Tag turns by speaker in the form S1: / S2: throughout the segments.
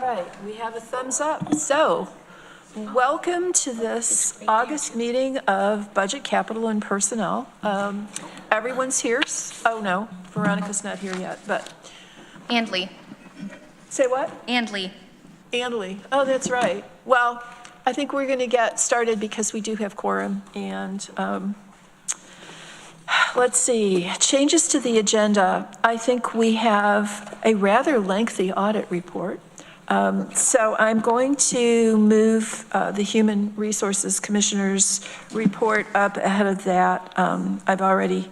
S1: right, we have a thumbs up. So, welcome to this August meeting of Budget, Capital, and Personnel. Everyone's here. Oh, no, Veronica's not here yet, but.
S2: And Lee.
S1: Say what?
S2: And Lee.
S1: And Lee. Oh, that's right. Well, I think we're going to get started because we do have quorum. And let's see, changes to the agenda. I think we have a rather lengthy audit report. So I'm going to move the Human Resources Commissioner's report up ahead of that. I've already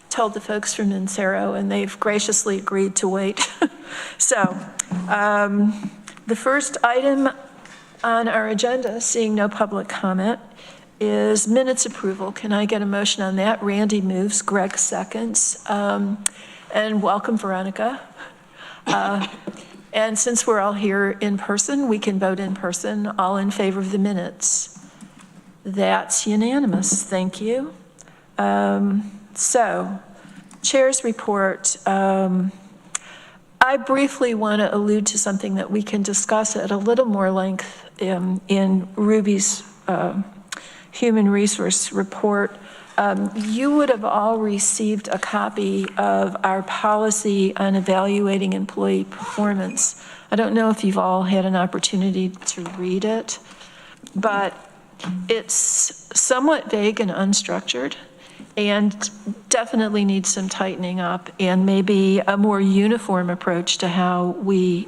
S1: told the folks from Insero, and they've graciously agreed to wait. So the first item on our agenda, seeing no public comment, is minutes approval. Can I get a motion on that? Randy moves, Greg seconds. And welcome, Veronica. And since we're all here in person, we can vote in person. All in favor of the minutes? That's unanimous. Thank you. So, Chair's report. I briefly want to allude to something that we can discuss at a little more length in Ruby's Human Resource report. You would have all received a copy of our policy on evaluating employee performance. I don't know if you've all had an opportunity to read it, but it's somewhat vague and unstructured and definitely needs some tightening up and maybe a more uniform approach to how we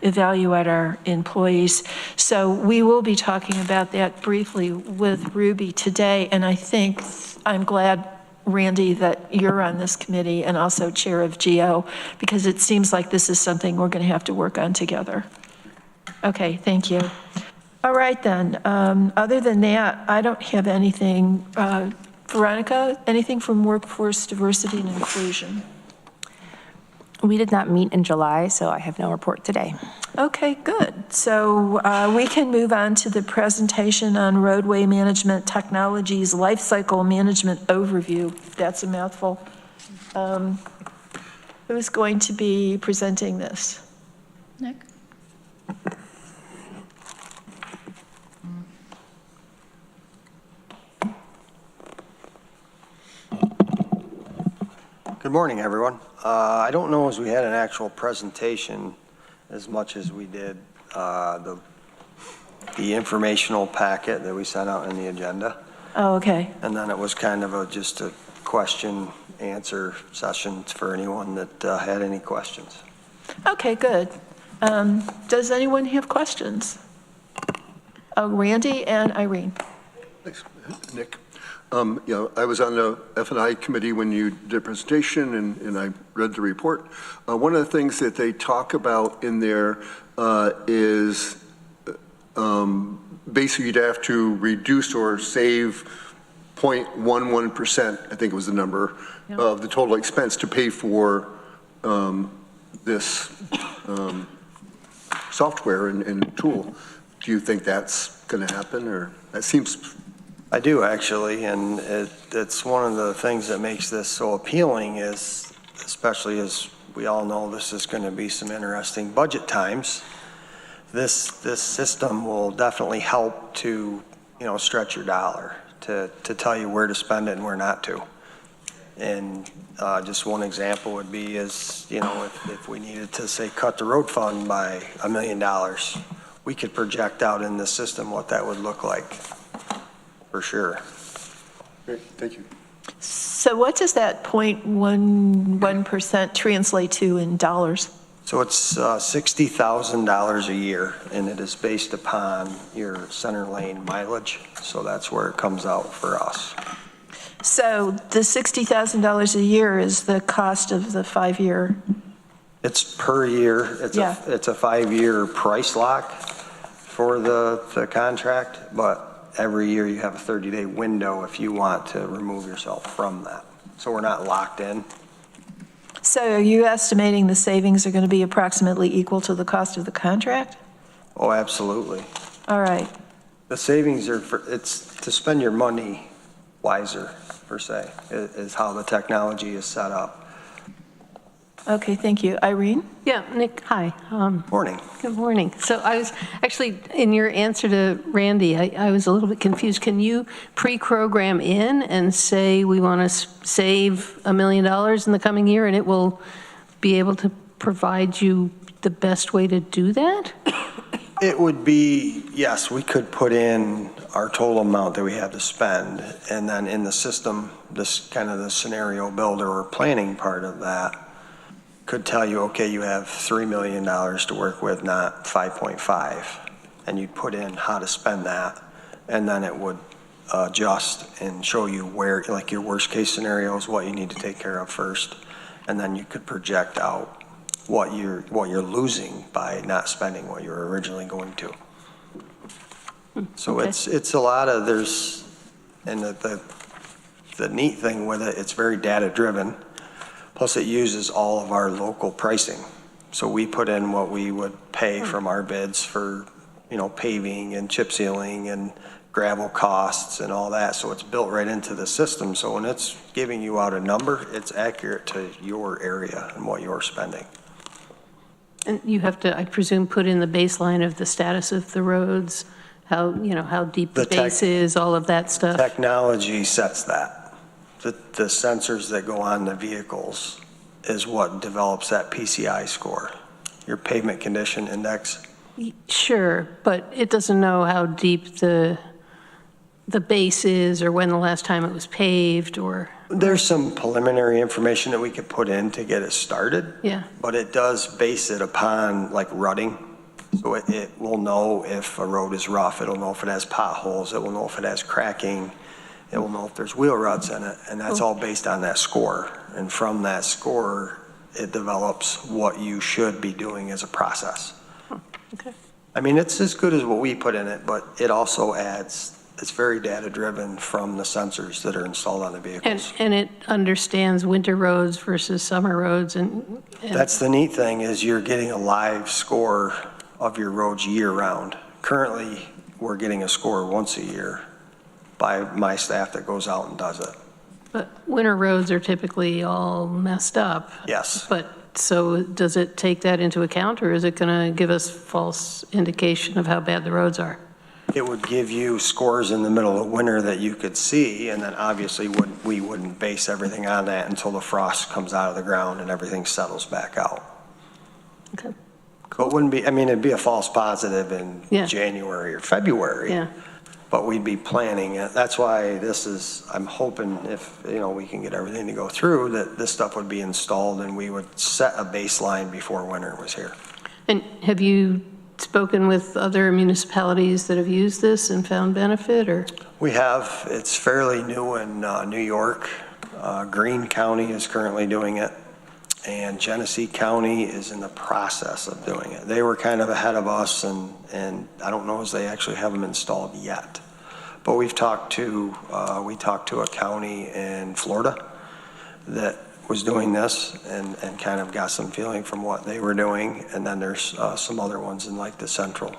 S1: evaluate our employees. So we will be talking about that briefly with Ruby today. And I'm glad, Randy, that you're on this committee and also chair of GO, because it seems like this is something we're going to have to work on together. Okay, thank you. All right then, other than that, I don't have anything. Veronica, anything from Workforce Diversity and Inclusion?
S3: We did not meet in July, so I have no report today.
S1: Okay, good. So we can move on to the presentation on roadway management technologies lifecycle management overview. That's a mouthful. Who's going to be presenting this?
S2: Nick.
S4: Good morning, everyone. I don't know as we had an actual presentation as much as we did the informational packet that we sent out in the agenda.
S1: Oh, okay.
S4: And then it was kind of just a question answer session for anyone that had any questions.
S1: Okay, good. Does anyone have questions? Oh, Randy and Irene.
S5: Thanks, Nick. I was on the F&I committee when you did a presentation, and I read the report. One of the things that they talk about in there is basically you'd have to reduce or save 0.11%, I think it was the number, of the total expense to pay for this software and tool. Do you think that's going to happen, or that seems...
S4: I do, actually, and it's one of the things that makes this so appealing is, especially as we all know this is going to be some interesting budget times, this system will definitely help to, stretch your dollar, to tell you where to spend it and where not to. And just one example would be is, if we needed to, say, cut the road fund by $1 million, we could project out in the system what that would look like. For sure.
S5: Great, thank you.
S1: So what does that 0.11% translate to in dollars?
S4: So it's $60,000 a year, and it is based upon your center lane mileage. So that's where it comes out for us.
S1: So the $60,000 a year is the cost of the 5-year?
S4: It's per year. It's a 5-year price lock for the contract, but every year you have a 30-day window if you want to remove yourself from that. So we're not locked in.
S1: So are you estimating the savings are going to be approximately equal to the cost of the contract?
S4: Oh, absolutely.
S1: All right.
S4: The savings it's to spend your money wiser, per se, is how the technology is set up.
S1: Okay, thank you. Irene?
S6: Yeah, Nick, hi.
S4: Morning.
S6: Good morning. So I was actually, in your answer to Randy, I was a little bit confused. Can you pre-program in and say we want to save $1 million in the coming year and it will be able to provide you the best way to do that?
S4: It would be, yes, we could put in our total amount that we have to spend, and then in the system, this kind of the scenario builder or planning part of that could tell you, okay, you have $3 million to work with, not 5.5, and you'd put in how to spend that, and then it would adjust and show you where, like your worst case scenarios, what you need to take care of first, and then you could project out what you're losing by not spending what you were originally going to. So
S6: Okay.
S4: it's a lot of, and the neat thing with it, it's very data driven. Plus it uses all of our local pricing. So we put in what we would pay from our bids for, paving and chip sealing and gravel costs and all that. So it's built right into the system. So when it's giving you out a number, it's accurate to your area and what you're spending.
S6: And you have to, I presume, put in the baseline of the status of the roads, how deep the base is, all of that stuff.
S4: Technology sets that. The sensors that go on the vehicles is what develops that PCI score, your pavement condition index.
S6: Sure, but it doesn't know how deep the base is or when the last time it was paved or.
S4: There's some preliminary information that we could put in to get it started.
S6: Yeah.
S4: But it does base it upon like rutting. So it will know if a road is rough. It'll know if it has potholes. It will know if it has cracking. It will know if there's wheel ruts in it. And that's all based on that score. And from that score, it develops what you should be doing as a process.
S6: Okay.
S4: I mean, it's as good as what we put in it, but it also adds, it's very data driven from the sensors that are installed on the vehicles.
S6: And it understands winter roads versus summer roads and.
S4: That's the neat thing is you're getting a live score of your roads year round. Currently, we're getting a score once a year by my staff that goes out and does it.
S6: But winter roads are typically all messed up.
S4: Yes.
S6: But so does it take that into account or is it going to give us false indication of how bad the roads are?
S4: It would give you scores in the middle of winter that you could see, and then obviously we wouldn't base everything on that until the frost comes out of the ground and everything settles back out.
S6: Okay.
S4: So it wouldn't be, I mean, it'd be a false positive in
S6: Yeah.
S4: January or February.
S6: Yeah.
S4: But we'd be planning it. That's why this is, I'm hoping if, we can get everything to go through, that this stuff would be installed and we would set a baseline before winter was here.
S6: And have you spoken with other municipalities that have used this and found benefit or?
S4: We have, it's fairly new in New York. Greene County is currently doing it. And Genesee County is in the process of doing it. They were kind of ahead of us, and I don't know if they actually have them installed yet. But we talked to a county in Florida that was doing this and kind of got some feeling from what they were doing. And then there's some other ones in like the central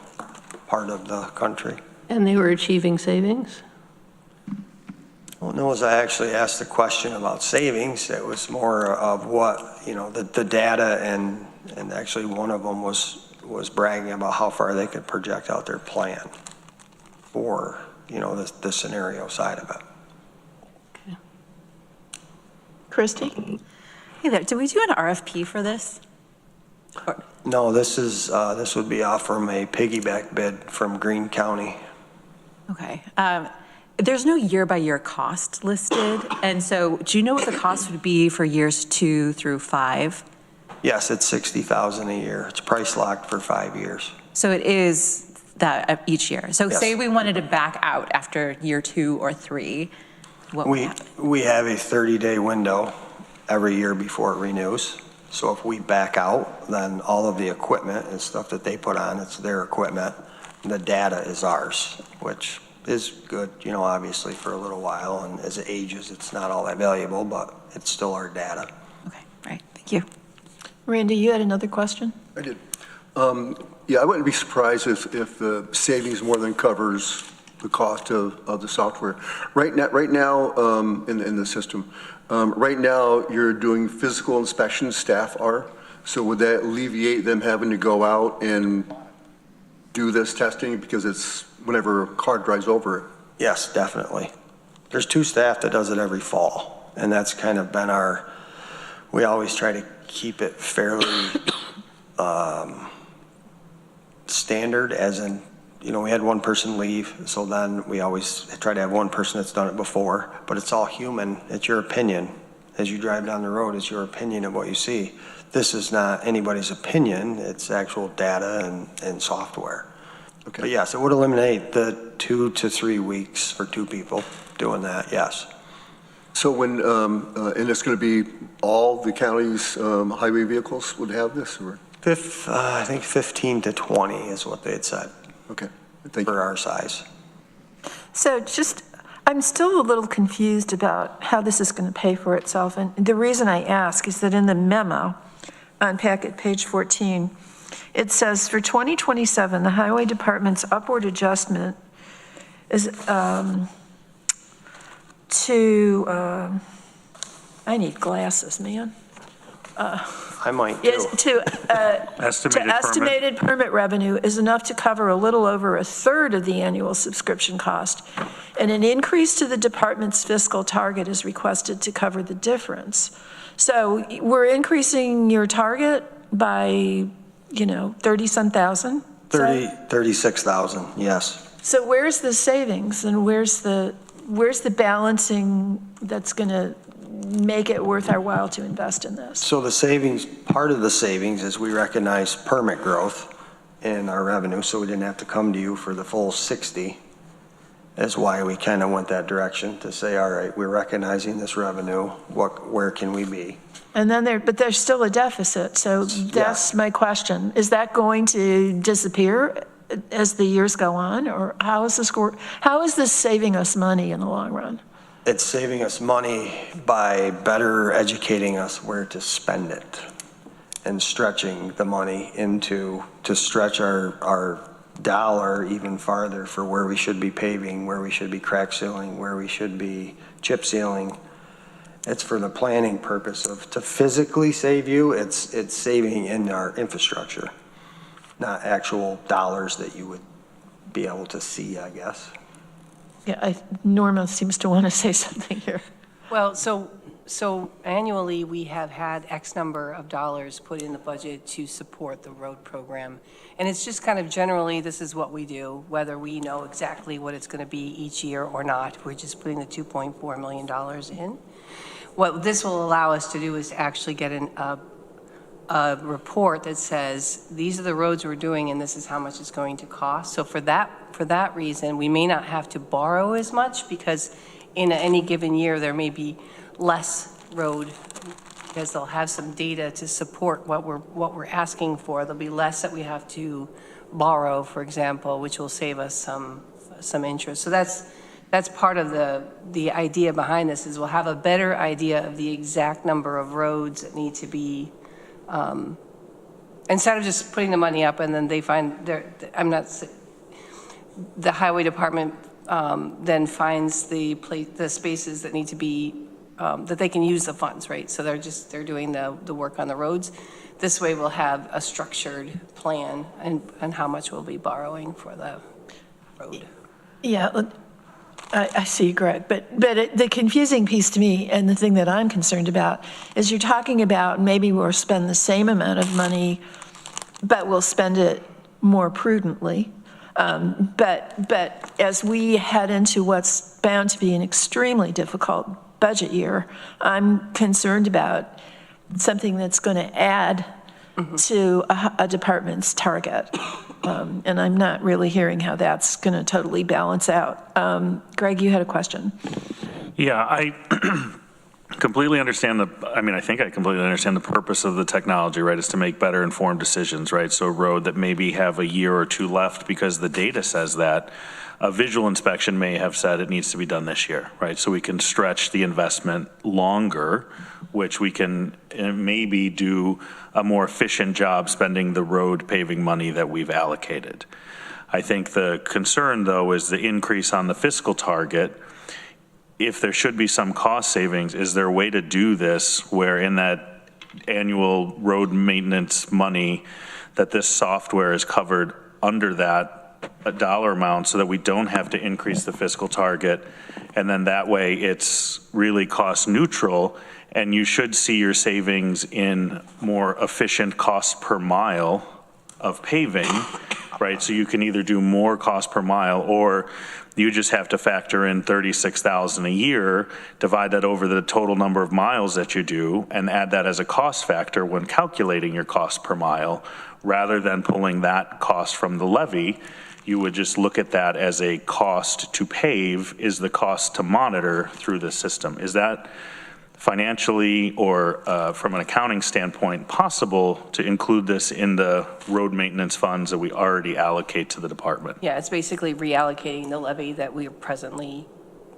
S4: part of the country.
S6: And they were achieving savings?
S4: I don't know as I actually asked the question about savings. It was more of what, the data and actually one of them was bragging about how far they could project out their plan for, the scenario side of it.
S6: Okay.
S1: Christy?
S7: Hey there, did we do an RFP for this?
S4: No, this would be off from a piggyback bid from Greene County.
S7: Okay. There's no year-by-year cost listed, and so do you know what the cost would be for years 2 through 5?
S4: Yes, it's $60,000 a year. It's price locked for 5 years.
S7: So it is that each year. So
S4: Yes.
S7: say we wanted to back out after year 2 or 3, what would happen?
S4: We have a 30-day window every year before it renews. So if we back out, then all of the equipment and stuff that they put on, it's their equipment. The data is ours, which is good, obviously for a little while. And as it ages, it's not all that valuable, but it's still our data.
S7: Okay, right, thank you.
S1: Randy, you had another question?
S5: I did. Yeah, I wouldn't be surprised if the savings more than covers the cost of the software. Right now in the system, right now you're doing physical inspection, staff are. So would that alleviate them having to go out and do this testing because it's whenever a car drives over it?
S4: Yes, definitely. There's 2 staff that does it every fall, and that's kind of been we always try to keep it fairly standard, as in, we had one person leave, so then we always try to have one person that's done it before, but it's all human. It's your opinion. As you drive down the road, it's your opinion of what you see. This is not anybody's opinion, it's actual data and software.
S5: Okay.
S4: But yes, it would eliminate the 2 to 3 weeks for 2 people doing that, yes.
S5: So when, and it's going to be all the county's highway vehicles would have this, or?
S4: I think 15 to 20 is what they had said.
S5: Okay, thank you.
S4: For our size.
S1: So I'm still a little confused about how this is going to pay for itself. And the reason I ask is that in the memo on packet page 14, it says for 2027, the Highway Department's upward adjustment is I need glasses, man.
S4: I might
S1: Is
S4: too.
S1: estimated permit revenue is enough to cover a little over a third of the annual subscription cost, and an increase to the department's fiscal target is requested to cover the difference. So we're increasing your target by, 30-some thousand?
S4: 36,000, yes.
S1: So where's the savings, and where's the balancing that's going to make it worth our while to invest in this?
S4: So the savings, part of the savings is we recognize permit growth in our revenue, so we didn't have to come to you for the full 60. That's why we kind of went that direction to say, all right, we're recognizing this revenue, where can we be?
S1: And then but there's still a deficit, so that's my question. Is that going to disappear as the years go on, or how is this saving us money in the long run?
S4: It's saving us money by better educating us where to spend it and stretching the money to stretch our dollar even farther for where we should be paving, where we should be crack sealing, where we should be chip sealing. It's for the planning purpose to physically save you. It's saving in our infrastructure, not actual dollars that you would be able to see, I guess.
S1: Yeah, Norma seems to want to say something here.
S8: Well, so annually, we have had X number of dollars put in the budget to support the road program. And it's just kind of generally, this is what we do, whether we know exactly what it's going to be each year or not. We're just putting the $2.4 million in. What this will allow us to do is actually get a report that says, these are the roads we're doing and this is how much it's going to cost. So for that reason, we may not have to borrow as much, because in any given year, there may be less road, because they'll have some data to support what we're asking for. There'll be less that we have to borrow, for example, which will save us some interest. So that's part of the idea behind this, is we'll have a better idea of the exact number of roads that need to be, instead of just putting the money up and then they find the highway department then finds the spaces that need to be, that they can use the funds, right? So they're doing the work on the roads. This way we'll have a structured plan and how much we'll be borrowing for the road.
S1: Yeah, I see, Greg, but the confusing piece to me, and the thing that I'm concerned about, is you're talking about maybe we'll spend the same amount of money, but we'll spend it more prudently. But as we head into what's bound to be an extremely difficult budget year, I'm concerned about something that's going to add to a department's target. And I'm not really hearing how that's going to totally balance out. Greg, you had a question.
S9: Yeah, I completely understand I think I completely understand the purpose of the technology, right, is to make better informed decisions, right? So a road that maybe have a year or two left because the data says that, a visual inspection may have said it needs to be done this year, right? So we can stretch the investment longer, which we can maybe do a more efficient job spending the road paving money that we've allocated. I think the concern, though, is the increase on the fiscal target. If there should be some cost savings, is there a way to do this where in that annual road maintenance money that this software is covered under that a dollar amount so that we don't have to increase the fiscal target, and then that way it's really cost neutral, and you should see your savings in more efficient cost per mile of paving, right? So you can either do more cost per mile, or you just have to factor in 36,000 a year, divide that over the total number of miles that you do, and add that as a cost factor when calculating your cost per mile, rather than pulling that cost from the levy. You would just look at that as a cost to pave is the cost to monitor through the system. Is that financially or from an accounting standpoint possible to include this in the road maintenance funds that we already allocate to the department?
S8: Yeah, it's basically reallocating the levy that we are presently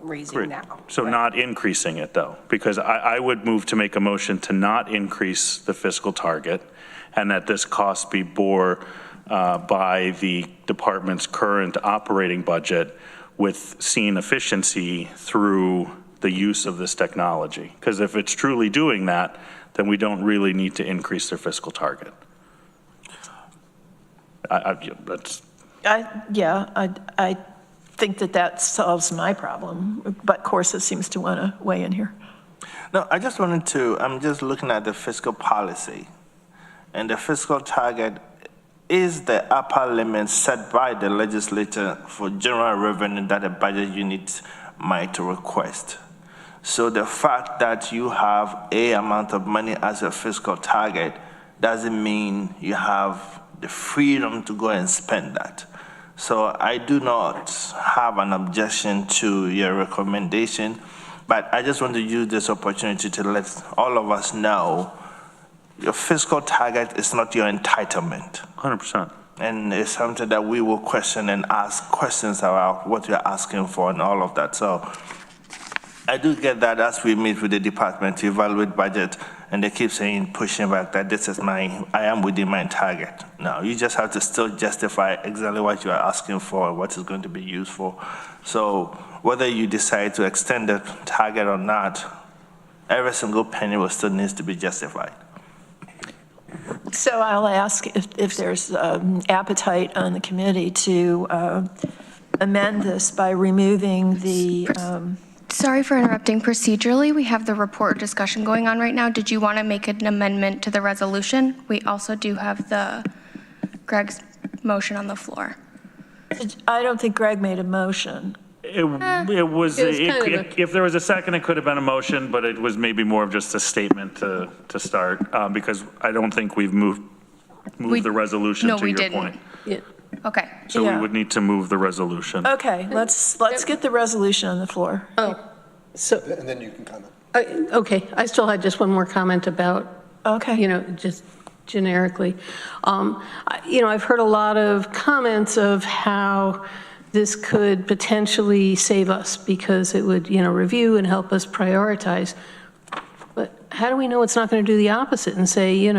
S8: raising
S9: Great.
S8: now.
S9: So not increasing it, though, because I would move to make a motion to not increase the fiscal target, and that this cost be bore by the department's current operating budget with seeing efficiency through the use of this technology. Because if it's truly doing that, then we don't really need to increase their fiscal target.
S1: I think that solves my problem, but Corsa seems to want to weigh in here.
S10: No, I just wanted to, I'm just looking at the fiscal policy. And the fiscal target is the upper limit set by the legislature for general revenue that a budget unit might request. So the fact that you have a amount of money as a fiscal target doesn't mean you have the freedom to go and spend that. So I do not have an objection to your recommendation, but I just want to use this opportunity to let all of us know your fiscal target is not your entitlement.
S9: 100%.
S10: And it's something that we will question and ask questions about what you're asking for and all of that. So I do get that as we meet with the department to evaluate budget, and they keep saying, pushing back that this is I am within my target. No, you just have to still justify exactly what you are asking for and what is going to be used for. So whether you decide to extend the target or not, every single penny will still needs to be justified.
S1: So I'll ask if there's appetite on the committee to amend this by removing the,
S2: Sorry for interrupting. Procedurally, we have the report discussion going on right now. Did you want to make an amendment to the resolution? We also do have Greg's motion on the floor.
S1: I don't think Greg made a motion.
S9: If there was a second, it could have been a motion, but it was maybe more of just a statement to start, because I don't think we've moved the resolution to your point.
S6: Yeah.
S2: Okay.
S9: So
S1: Yeah.
S9: we would need to move the resolution.
S1: Okay, let's get the resolution on the floor.
S6: Oh, so,
S5: And then you can comment.
S6: okay, I still had just one more comment about,
S1: Okay.
S6: just generically. I've heard a lot of comments of how this could potentially save us because it would, review and help us prioritize. But how do we know it's not going to do the opposite and say,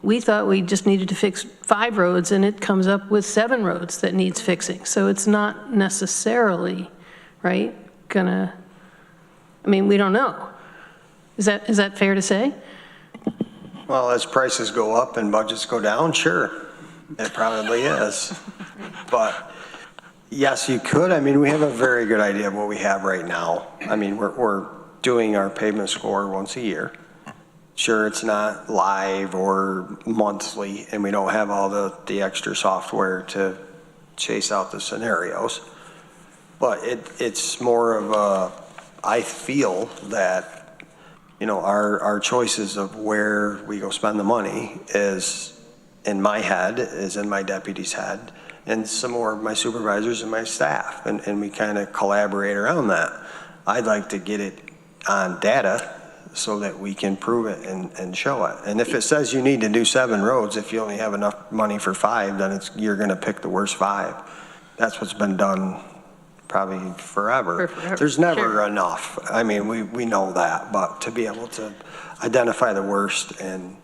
S6: we thought we just needed to fix 5 roads and it comes up with 7 roads that needs fixing. So it's not necessarily, right, we don't know. Is that fair to say?
S4: Well, as prices go up and budgets go down, sure, it probably is. But yes, you could. We have a very good idea of what we have right now. We're doing our pavement score once a year. Sure, it's not live or monthly, and we don't have all the extra software to chase out the scenarios. But it's more of I feel that, our choices of where we go spend the money is in my head, is in my deputy's head, and some more of my supervisors and my staff, and we kind of collaborate around that. I'd like to get it on data so that we can prove it and show it. And if it says you need to do 7 roads, if you only have enough money for 5, then you're going to pick the worst 5. That's what's been done probably forever. There's never enough. We know that, but to be able to identify the worst and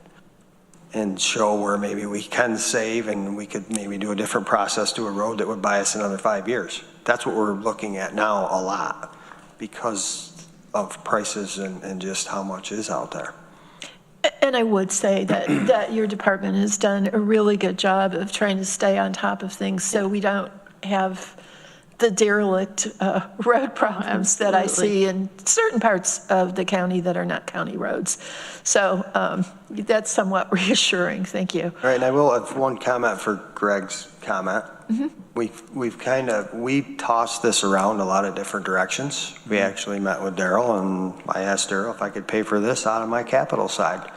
S4: and show where maybe we can save and we could maybe do a different process to a road that would buy us another 5 years. That's what we're looking at now a lot because of prices and just how much is out there.
S1: And I would say that your department has done a really good job of trying to stay on top of things so we don't have the derelict road problems that I see in certain parts of the county that are not county roads. So that's somewhat reassuring. Thank you.
S4: All right, and I will have one comment for Greg's comment. We tossed this around a lot of different directions. We actually met with Daryl, and I asked Daryl if I could pay for this out of my capital side.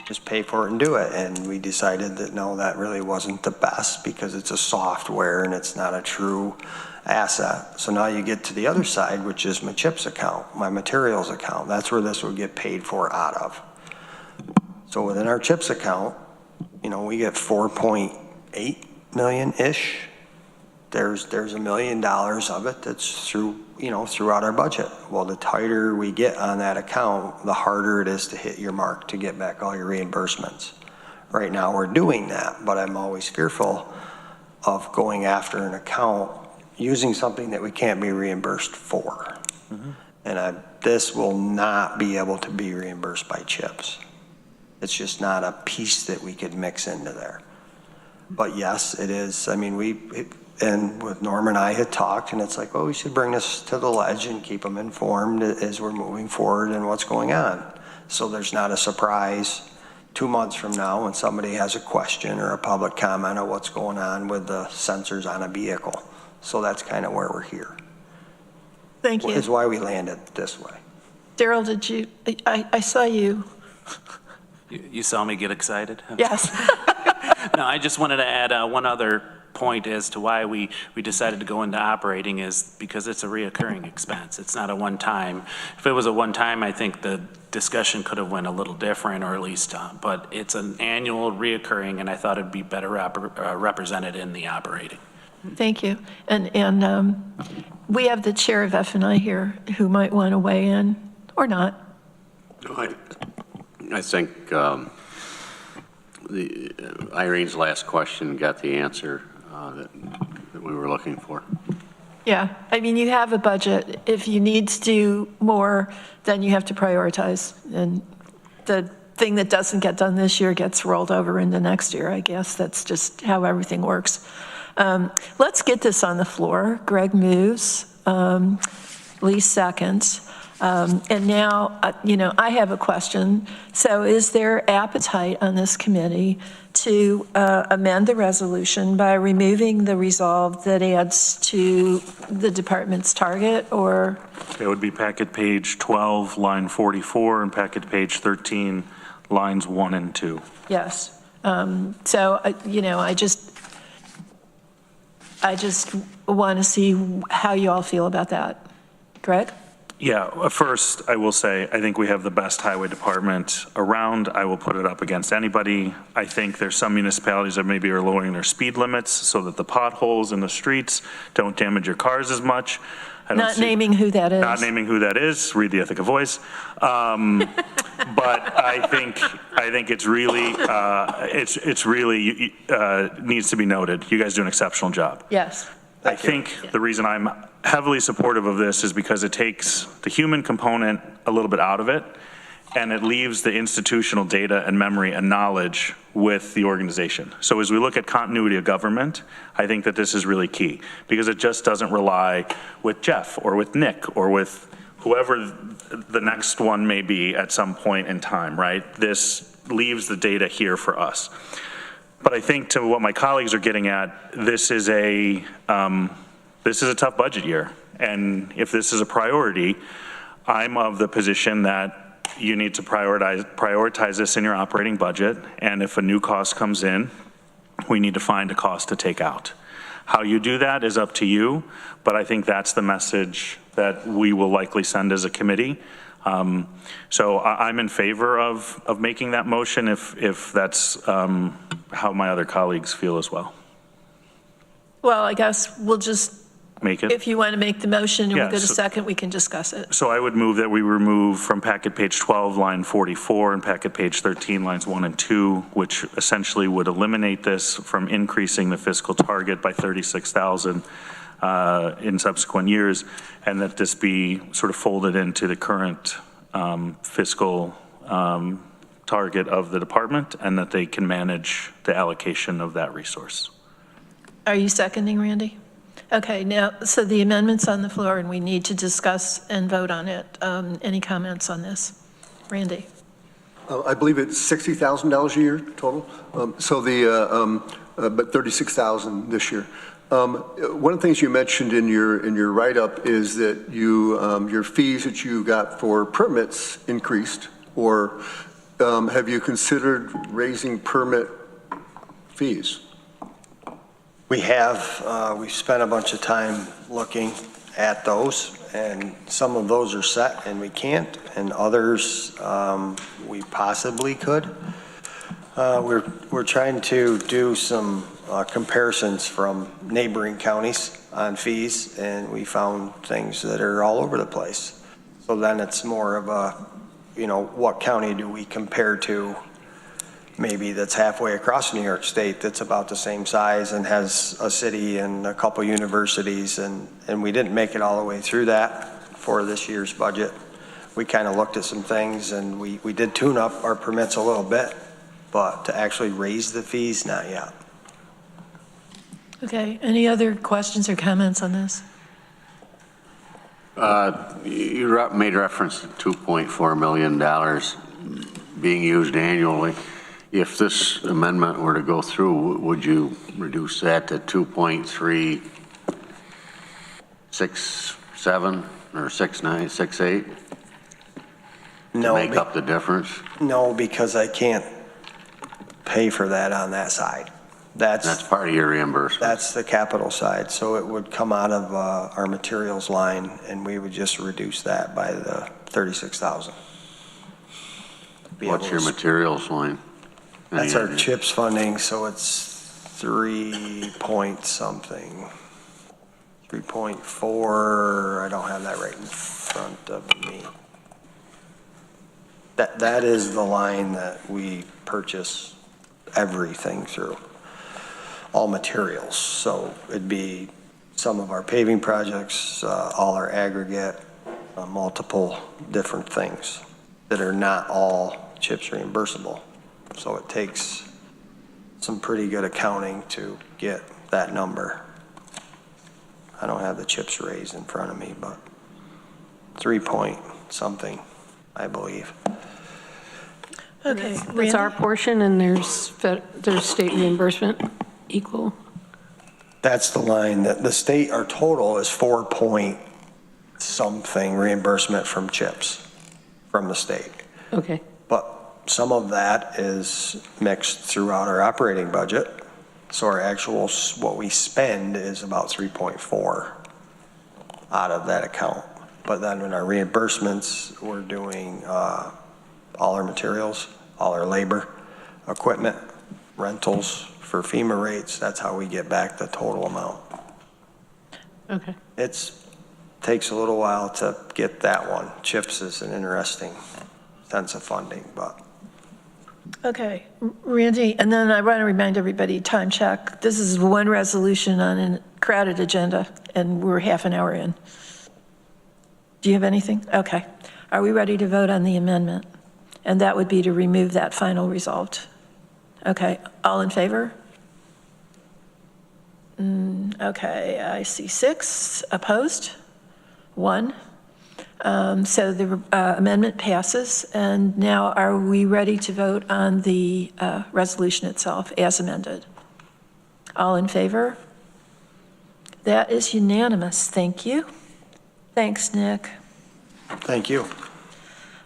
S4: Just pay for it and do it. And we decided that no, that really wasn't the best because it's a software and it's not a true asset. So now you get to the other side, which is my CHIPS account, my materials account. That's where this would get paid for out of. So within our CHIPS account, we get 4.8 million-ish. There's $1 million of it that's throughout our budget. Well, the tighter we get on that account, the harder it is to hit your mark to get back all your reimbursements. Right now we're doing that, but I'm always fearful of going after an account using something that we can't be reimbursed for. And this will not be able to be reimbursed by CHIPS. It's just not a piece that we could mix into there. But yes, it is. I mean, and with Norm and I had talked, and it's like, well, we should bring this to the ledge and keep them informed as we're moving forward and what's going on. So there's not a surprise 2 months from now when somebody has a question or a public comment of what's going on with the sensors on a vehicle. So that's kind of where we're here.
S1: Thank you.
S4: Is why we landed this way.
S1: Daryl, did you, I saw you.
S11: You saw me get excited?
S1: Yes.
S11: No, I just wanted to add one other point as to why we decided to go into operating is because it's a reoccurring expense. It's not a one-time. If it was a one-time, I think the discussion could have went a little different, or at least, but it's an annual reoccurring, and I thought it'd be better represented in the operating.
S1: Thank you. And we have the chair of F&I here who might want to weigh in or not.
S12: I think Irene's last question got the answer that we were looking for.
S1: Yeah, I mean, you have a budget. If you need to do more, then you have to prioritize. And the thing that doesn't get done this year gets rolled over into next year. I guess that's just how everything works. Let's get this on the floor. Greg moves, Lee seconds. And now, I have a question. So is there appetite on this committee to amend the resolution by removing the resolve that adds to the department's target, or?
S9: It would be packet page 12, line 44, and packet page 13, lines 1 and 2.
S1: Yes. So, I just want to see how you all feel about that. Greg?
S9: Yeah, first, I will say, I think we have the best highway department around. I will put it up against anybody. I think there's some municipalities that maybe are lowering their speed limits so that the potholes in the streets don't damage your cars as much.
S1: Not naming who that is.
S9: Not naming who that is. Read the Ithaca Voice. But I think it's really, it's really needs to be noted. You guys do an exceptional job.
S1: Yes.
S9: I think the reason I'm heavily supportive of this is because it takes the human component a little bit out of it, and it leaves the institutional data and memory and knowledge with the organization. So as we look at continuity of government, I think that this is really key, because it just doesn't rely with Jeff or with Nick or with whoever the next one may be at some point in time, right? This leaves the data here for us. But I think to what my colleagues are getting at, this is a tough budget year. And if this is a priority, I'm of the position that you need to prioritize this in your operating budget. And if a new cost comes in, we need to find a cost to take out. How you do that is up to you, but I think that's the message that we will likely send as a committee. So I'm in favor of making that motion if that's how my other colleagues feel as well.
S1: Well, I guess we'll just
S9: make it?
S1: If you want to make the motion and we
S9: Yeah,
S1: get a
S9: so-
S1: second, we can discuss it.
S9: So I would move that we remove from packet page 12, line 44, and packet page 13, lines 1 and 2, which essentially would eliminate this from increasing the fiscal target by 36,000 in subsequent years, and that this be sort of folded into the current fiscal target of the department, and that they can manage the allocation of that resource.
S1: Are you seconding, Randy? Okay, now, so the amendment's on the floor and we need to discuss and vote on it. Any comments on this? Randy?
S5: I believe it's $60,000 a year total. But 36,000 this year. One of the things you mentioned in your write-up is that your fees that you got for permits increased, or have you considered raising permit fees?
S4: We have, we've spent a bunch of time looking at those, and some of those are set and we can't, and others we possibly could. We're trying to do some comparisons from neighboring counties on fees, and we found things that are all over the place. So then it's more of a, what county do we compare to, maybe that's halfway across New York State that's about the same size and has a city and a couple universities, and we didn't make it all the way through that for this year's budget. We kind of looked at some things, and we did tune up our permits a little bit, but to actually raise the fees, not yet.
S1: Okay, any other questions or comments on this?
S12: You made reference to $2.4 million being used annually. If this amendment were to go through, would you reduce that to 2.367 or 68?
S4: No,
S12: to make up the difference?
S4: No, because I can't pay for that on that side.
S12: That's part of your reimbursement.
S4: That's the capital side, so it would come out of our materials line, and we would just reduce that by the 36,000.
S12: What's your materials line?
S4: That's our CHIPS funding, so it's 3.4. I don't have that right in front of me. That is the line that we purchase everything through, all materials. So it'd be some of our paving projects, all our aggregate, multiple different things that are not all CHIPS reimbursable. So it takes some pretty good accounting to get that number. I don't have the CHIPS raise in front of me, but 3 point something, I believe.
S1: Okay,
S6: That's our portion, and there's state reimbursement equal.
S4: That's the line that the state, our total is 4 point something reimbursement from CHIPS from the state.
S6: Okay.
S4: But some of that is mixed throughout our operating budget. So our actual, what we spend is about 3.4 out of that account. But then in our reimbursements, we're doing all our materials, all our labor, equipment, rentals for FEMA rates. That's how we get back the total amount.
S6: Okay.
S4: Takes a little while to get that one. CHIPS is an interesting sense of funding, but.
S1: Okay, Randy, and then I want to remind everybody, time check. This is one resolution on a crowded agenda, and we're half an hour in. Do you have anything? Okay. Are we ready to vote on the amendment? And that would be to remove that final result. Okay, all in favor? Okay, I see 6. Opposed? 1. So the amendment passes, and now are we ready to vote on the resolution itself as amended? All in favor? That is unanimous. Thank you. Thanks, Nick.
S4: Thank you.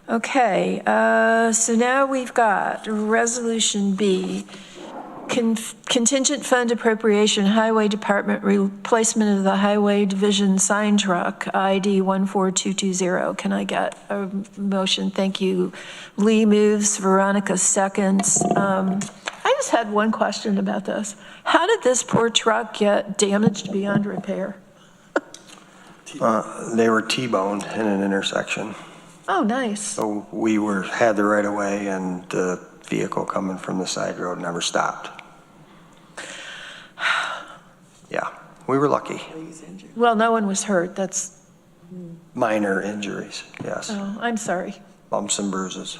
S1: Okay, so now we've got Resolution B, Contingent Fund Appropriation, Highway Department Replacement of the Highway Division Sign Truck, ID 14220. Can I get a motion? Thank you. Lee moves, Veronica seconds. I just had one question about this. How did this poor truck get damaged beyond repair?
S4: They were T-boned in an intersection.
S1: Oh, nice.
S4: So we had the right of way, and the vehicle coming from the side road never stopped. Yeah, we were lucky.
S1: Well, no one was hurt. That's,
S4: Minor injuries, yes.
S1: oh, I'm sorry.
S4: Bumps and bruises.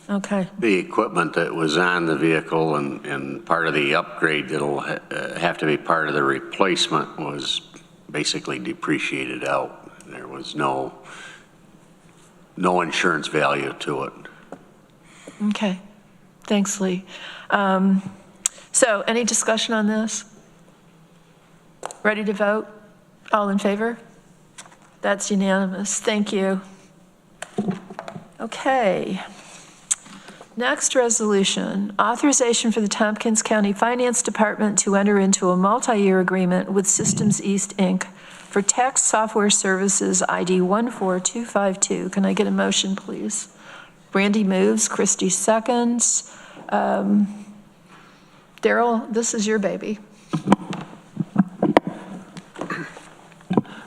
S1: Okay.
S12: The equipment that was on the vehicle and part of the upgrade that'll have to be part of the replacement was basically depreciated out. There was no insurance value to it.
S1: Okay. Thanks, Lee. So any discussion on this? Ready to vote? All in favor? That's unanimous. Thank you. Okay. Next resolution, authorization for the Tompkins County Finance Department to enter into a multi-year agreement with Systems East, Inc. for tax software services ID 14252. Can I get a motion, please? Brandy moves, Christie seconds. Daryl, this is your baby.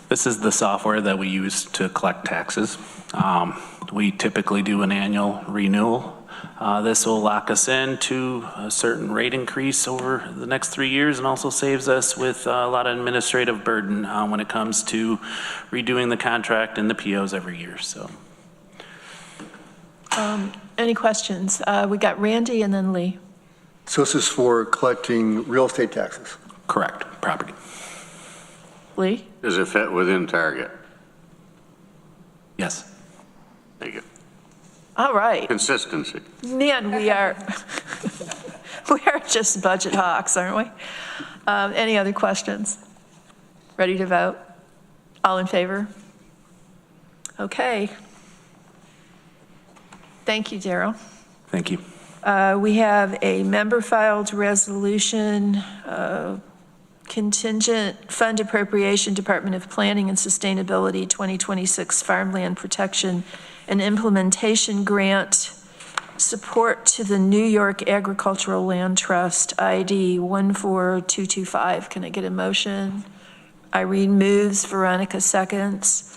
S11: This is the software that we use to collect taxes. We typically do an annual renewal. This will lock us into a certain rate increase over the next 3 years and also saves us with a lot of administrative burden when it comes to redoing the contract and the POs every year. So,
S1: Any questions? We got Randy and then Lee.
S5: So this is for collecting real estate taxes?
S11: correct, property.
S1: Lee?
S12: Does it fit within target?
S11: Yes.
S12: Thank you.
S1: All right.
S12: Consistency.
S1: Man, we are just budget hawks, aren't we? Any other questions? Ready to vote? All in favor? Okay. Thank you, Daryl.
S11: Thank you.
S1: We have a member-filed resolution, Contingent Fund Appropriation, Department of Planning and Sustainability 2026 Farmland Protection and Implementation Grant, support to the New York Agricultural Land Trust, ID 14225. Can I get a motion? Irene moves, Veronica seconds.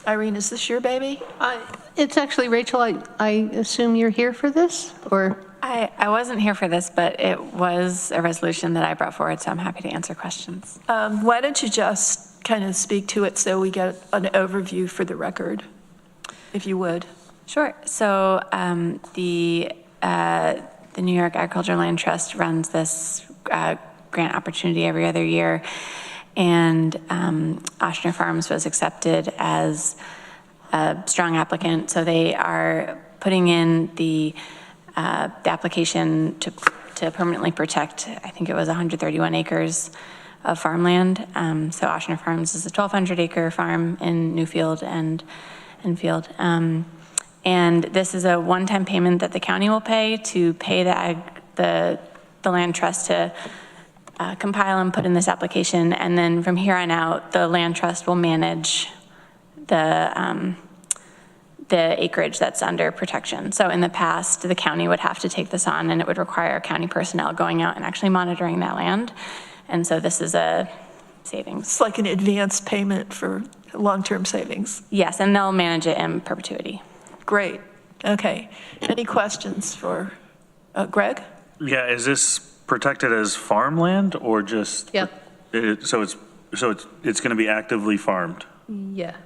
S1: Irene, is this your baby?
S6: It's actually, Rachel, I assume you're here for this, or?
S13: I wasn't here for this, but it was a resolution that I brought forward, so I'm happy to answer questions.
S1: Why don't you just kind of speak to it so we get an overview for the record, if you would.
S13: Sure. So the New York Agricultural Land Trust runs this grant opportunity every other year, and Oshner Farms was accepted as a strong applicant. So they are putting in the application to permanently protect, I think it was 131 acres of farmland. So Oshner Farms is a 1,200 acre farm in Newfield and Enfield. And this is a one-time payment that the county will pay to pay the land trust to compile and put in this application. And then from here on out, the land trust will manage the acreage that's under protection. So in the past, the county would have to take this on, and it would require county personnel going out and actually monitoring that land. And so this is a savings.
S1: It's like an advance payment for long-term savings.
S13: Yes, and they'll manage it in perpetuity.
S1: Great. Okay. Any questions for Greg?
S9: Yeah, is this protected as farmland or just?
S6: Yeah.
S9: So it's going to be actively farmed?
S6: Yeah.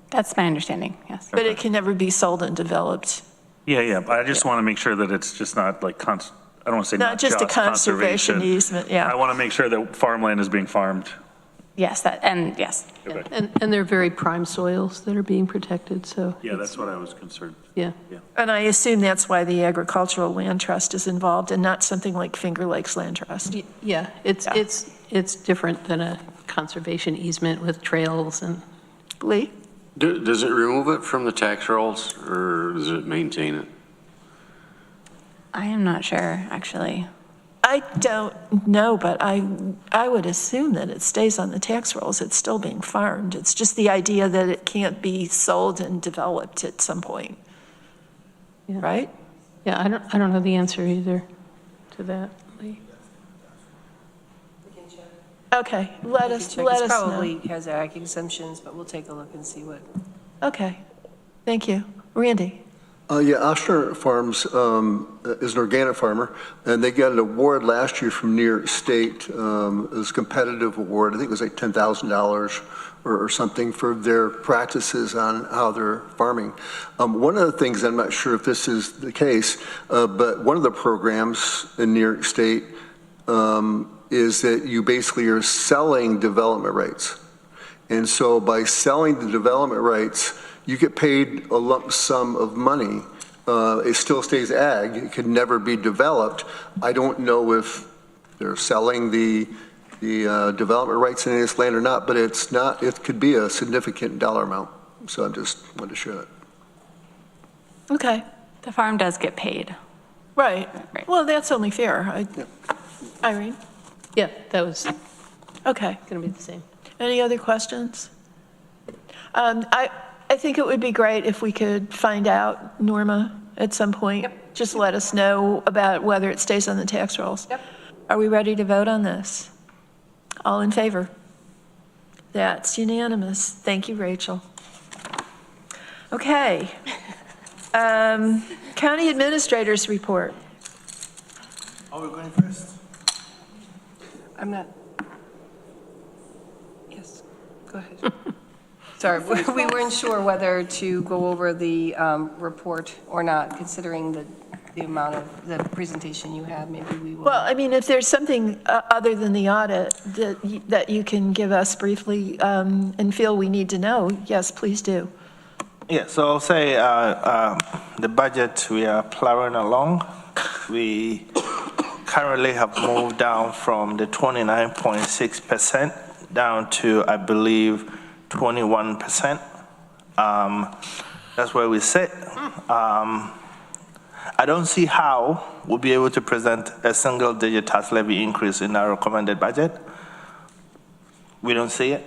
S13: That's my understanding, yes.
S1: But it can never be sold and developed.
S9: Yeah, but I just want to make sure that it's just not like, I don't want to say
S1: Not just a conservation easement, yeah.
S9: I want to make sure that farmland is being farmed.
S13: Yes, yes.
S9: Okay.
S6: And they're very prime soils that are being protected, so.
S9: Yeah, that's what I was concerned.
S6: Yeah.
S1: And I assume that's why the Agricultural Land Trust is involved and not something like Finger Lakes Land Trust.
S6: Yeah, it's different than a conservation easement with trails and.
S1: Lee?
S12: Does it remove it from the tax rolls, or does it maintain it?
S13: I am not sure, actually.
S1: I don't know, but I would assume that it stays on the tax rolls. It's still being farmed. It's just the idea that it can't be sold and developed at some point.
S6: Yeah.
S1: Right?
S6: Yeah, I don't know the answer either to that. Lee?
S1: Okay, let us
S8: It
S1: know.
S8: probably has ag exemptions, but we'll take a look and see what.
S1: Okay, thank you. Randy?
S5: Yeah, Oshner Farms is an organic farmer, and they got an award last year from New York State. It was a competitive award. I think it was like $10,000 or something for their practices on how they're farming. One of the things, I'm not sure if this is the case, but one of the programs in New York State is that you basically are selling development rights. And so by selling the development rights, you get paid a lump sum of money. It still stays ag. It can never be developed. I don't know if they're selling the development rights in this land or not, but it's not. It could be a significant dollar amount. So I just wanted to share that.
S1: Okay.
S13: The farm does get paid.
S1: Right.
S13: Right.
S1: Well, that's only fair. Irene?
S6: Yeah, that was
S1: Okay.
S6: going to be the same.
S1: Any other questions? I think it would be great if we could find out, Norma, at some point.
S8: Yep.
S1: Just let us know about whether it stays on the tax rolls.
S8: Yep.
S1: Are we ready to vote on this? All in favor? That's unanimous. Thank you, Rachel. Okay. County Administrator's Report.
S10: Are we going first?
S8: I'm not. Yes, go ahead. Sorry, we weren't sure whether to go over the report or not, considering the amount of the presentation you have. Maybe we will.
S1: Well, I mean, if there's something other than the audit that you can give us briefly and feel we need to know, yes, please do.
S10: Yeah, so I'll say the budget, we are plowing along. We currently have moved down from the 29.6% down to, I believe, 21%. That's where we sit. I don't see how we'll be able to present a single-digit tax levy increase in our recommended budget. We don't see it.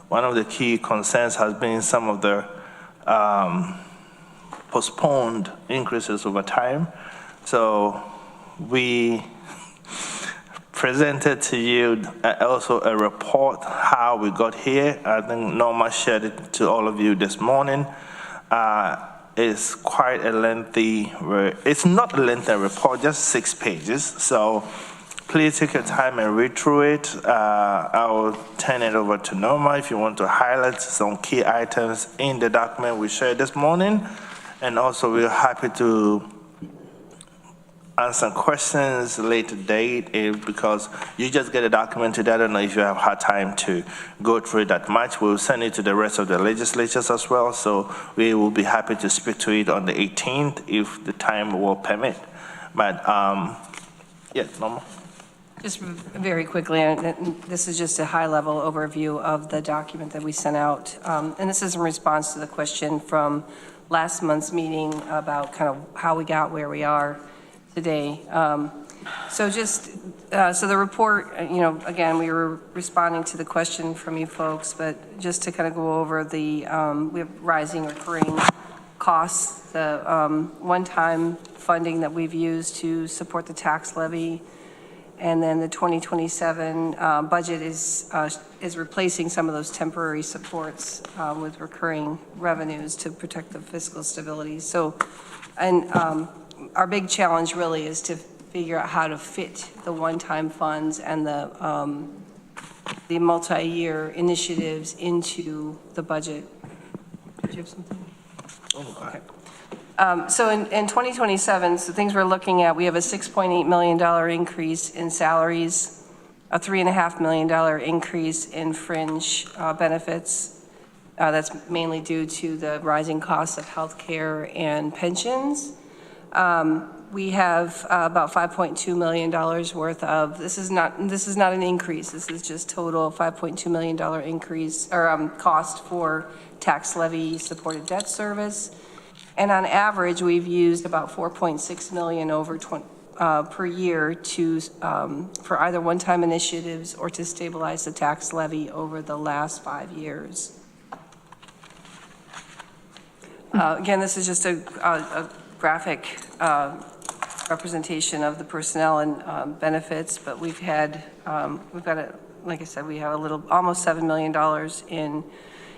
S10: One of the key concerns has been some of the postponed increases over time. So we presented to you also a report how we got here. I think Norma shared it to all of you this morning. It's quite a lengthy, it's not a lengthy report, just 6 pages. So please take your time and read through it. I'll turn it over to Norma if you want to highlight some key items in the document we shared this morning. And also we're happy to answer questions later date because you just get a document today. I don't know if you have had time to go through it that much. We'll send it to the rest of the legislatures as well. So we will be happy to speak to it on the 18th if the time will permit. But yeah, Norma.
S8: Just very quickly, this is just a high-level overview of the document that we sent out. And this is in response to the question from last month's meeting about kind of how we got where we are today. So the report, again, we were responding to the question from you folks, but just to kind of go over we have rising recurring costs, the one-time funding that we've used to support the tax levy, and then the 2027 budget is replacing some of those temporary supports with recurring revenues to protect the fiscal stability. So, our big challenge really is to figure out how to fit the one-time funds and the multi-year initiatives into the budget. Did you have something? Okay. So in 2027, so things we're looking at, we have a $6.8 million increase in salaries, a $3.5 million increase in fringe benefits. That's mainly due to the rising costs of healthcare and pensions. We have about $5.2 million worth of, this is not an increase, this is just total $5.2 million increase or cost for tax levy supported debt service. And on average, we've used about $4.6 million per year for either one-time initiatives or to stabilize the tax levy over the last 5 years. Again, this is just a graphic representation of the personnel and benefits, but we've got like I said, we have almost $7 million in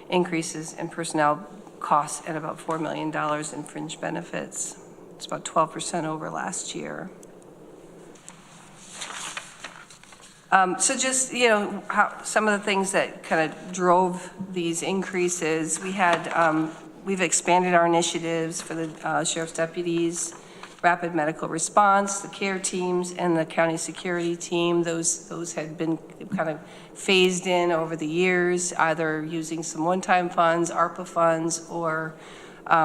S8: increases in personnel costs and about $4 million in fringe benefits. It's about 12% over last year. So just, how some of the things that kind of drove these increases, we've expanded our initiatives for the sheriff's deputies, rapid medical response, the care teams, and the county security team. Those had been kind of phased in over the years, either using some one-time funds, ARPA funds, or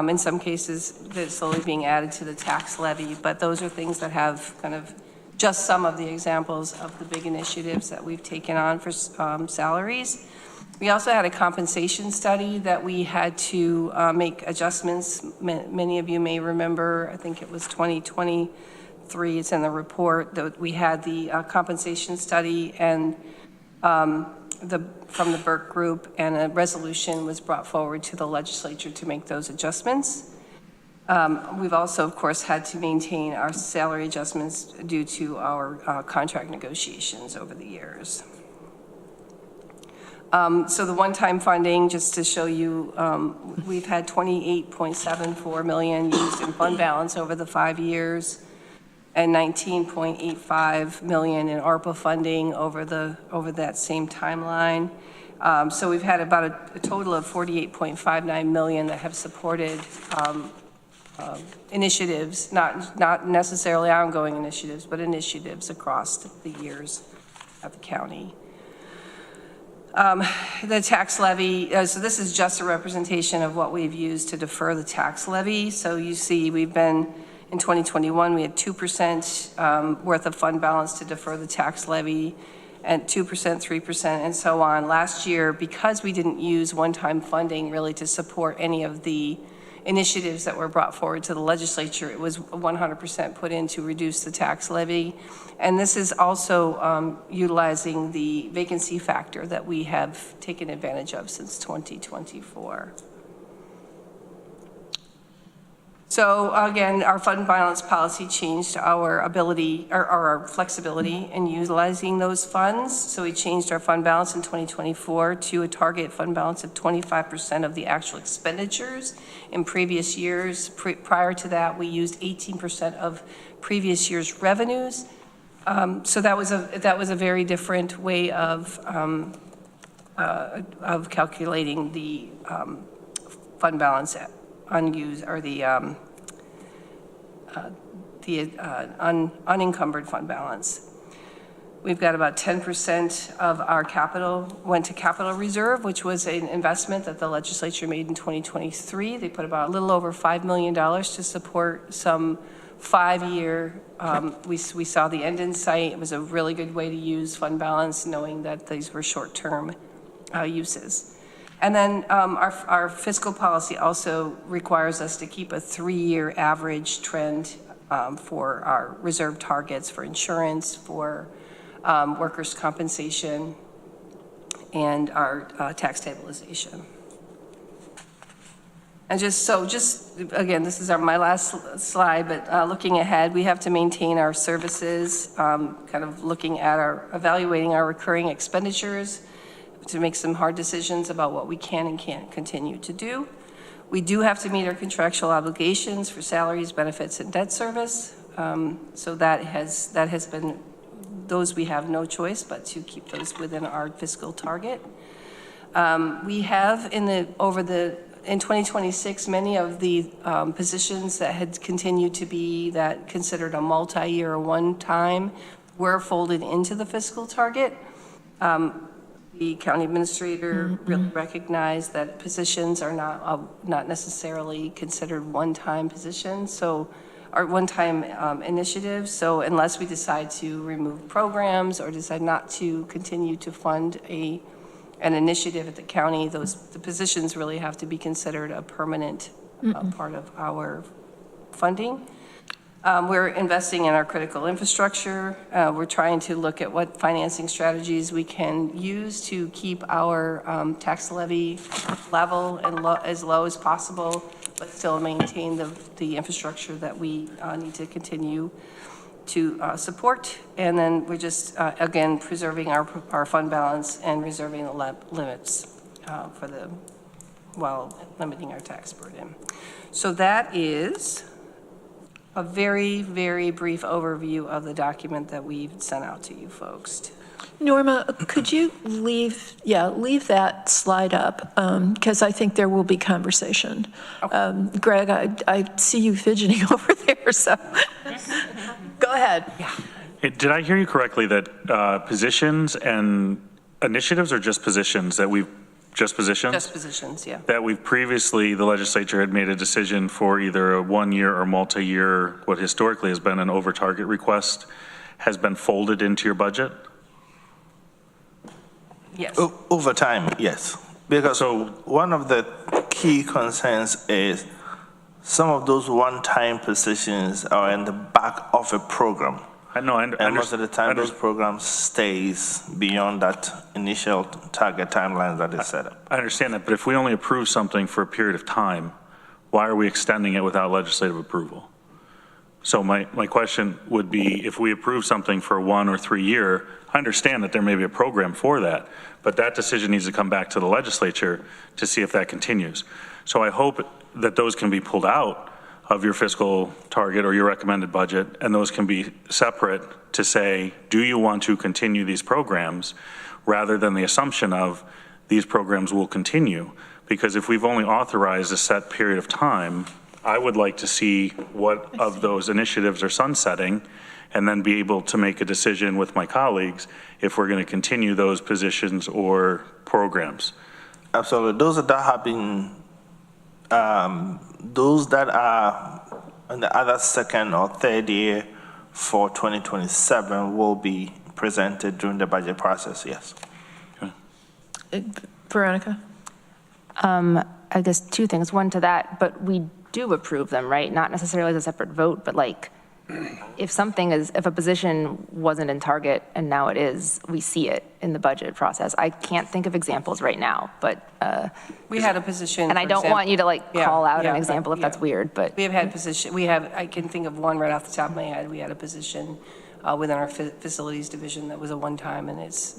S8: in some cases, they're slowly being added to the tax levy. But those are things that have kind of just some of the examples of the big initiatives that we've taken on for salaries. We also had a compensation study that we had to make adjustments. Many of you may remember, I think it was 2023, it's in the report, that we had the compensation study and from the Burke Group, and a resolution was brought forward to the legislature to make those adjustments. We've also, of course, had to maintain our salary adjustments due to our contract negotiations over the years. So the one-time funding, just to show you, we've had $28.74 million used in fund balance over the 5 years, and $19.85 million in ARPA funding over that same timeline. So we've had about a total of $48.59 million that have supported initiatives, not necessarily ongoing initiatives, but initiatives across the years of the county. The tax levy, so this is just a representation of what we've used to defer the tax levy. So you see we've been, in 2021, we had 2% worth of fund balance to defer the tax levy, and 2%, 3%, and so on. Last year, because we didn't use one-time funding really to support any of the initiatives that were brought forward to the legislature, it was 100% put in to reduce the tax levy. And this is also utilizing the vacancy factor that we have taken advantage of since 2024. So again, our fund balance policy changed our ability, or our flexibility in utilizing those funds. So we changed our fund balance in 2024 to a target fund balance of 25% of the actual expenditures. In previous years, prior to that, we used 18% of previous year's revenues. So that was a very different way of calculating the fund balance unused, or the unencumbered fund balance. We've got about 10% of our capital went to capital reserve, which was an investment that the legislature made in 2023. They put about a little over $5 million to support some 5-year, we saw the end in sight. It was a really good way to use fund balance, knowing that these were short-term uses. And then our fiscal policy also requires us to keep a 3-year average trend for our reserve targets for insurance, for workers' compensation, and our tax stabilization. And just again, this is my last slide, but looking ahead, we have to maintain our services, kind of looking at evaluating our recurring expenditures, to make some hard decisions about what we can and can't continue to do. We do have to meet our contractual obligations for salaries, benefits, and debt service. So that has been, those we have no choice but to keep those within our fiscal target. We have in 2026, many of the positions that had continued to be considered a multi-year or one-time were folded into the fiscal target. The county administrator really recognized that positions are not necessarily considered one-time positions, so are one-time initiatives. So unless we decide to remove programs or decide not to continue to fund an initiative at the county, the positions really have to be considered a permanent part of our funding. We're investing in our critical infrastructure. We're trying to look at what financing strategies we can use to keep our tax levy level and as low as possible but still maintain the infrastructure that we need to continue to support. And then we're just, again, preserving our fund balance and reserving the limits while limiting our tax burden. So that is a very, very brief overview of the document that we've sent out to you folks.
S1: Norma, could you leave that slide up, because I think there will be conversation.
S8: Okay.
S1: Greg, I see you fidgeting over there, so go ahead.
S8: Yeah.
S9: Hey, did I hear you correctly that positions and initiatives are just positions that we've, just positions?
S8: Just positions, yeah.
S9: That we've previously, the legislature had made a decision for either a one-year or multi-year, what historically has been an over-target request, has been folded into your budget?
S8: Yes.
S10: Over time, yes. Because one of the key concerns is some of those one-time positions are in the back of a program.
S9: I know,
S10: and most of the time, those programs stays beyond that initial target timeline that is set up.
S9: I understand that, but if we only approve something for a period of time, why are we extending it without legislative approval? So my question would be, if we approve something for 1 or 3 year, I understand that there may be a program for that, but that decision needs to come back to the legislature to see if that continues. So I hope that those can be pulled out of your fiscal target or your recommended budget, and those can be separate to say, do you want to continue these programs, rather than the assumption of these programs will continue? Because if we've only authorized a set period of time, I would like to see what of those initiatives are sunsetting, and then be able to make a decision with my colleagues if we're going to continue those positions or programs.
S10: Absolutely. Those that have been those that are in the other second or third year for 2027 will be presented during the budget process, yes.
S9: Okay.
S1: Veronica?
S3: I guess 2 things. One to that, but we do approve them, right? Not necessarily as a separate vote, but like, if a position wasn't in target and now it is, we see it in the budget process. I can't think of examples right now, but
S8: We had a position.
S3: and I don't want you to like call out an example if that's weird, but
S8: We have had position, I can think of one right off the top of my head. We had a position within our facilities division that was a one-time, and it's,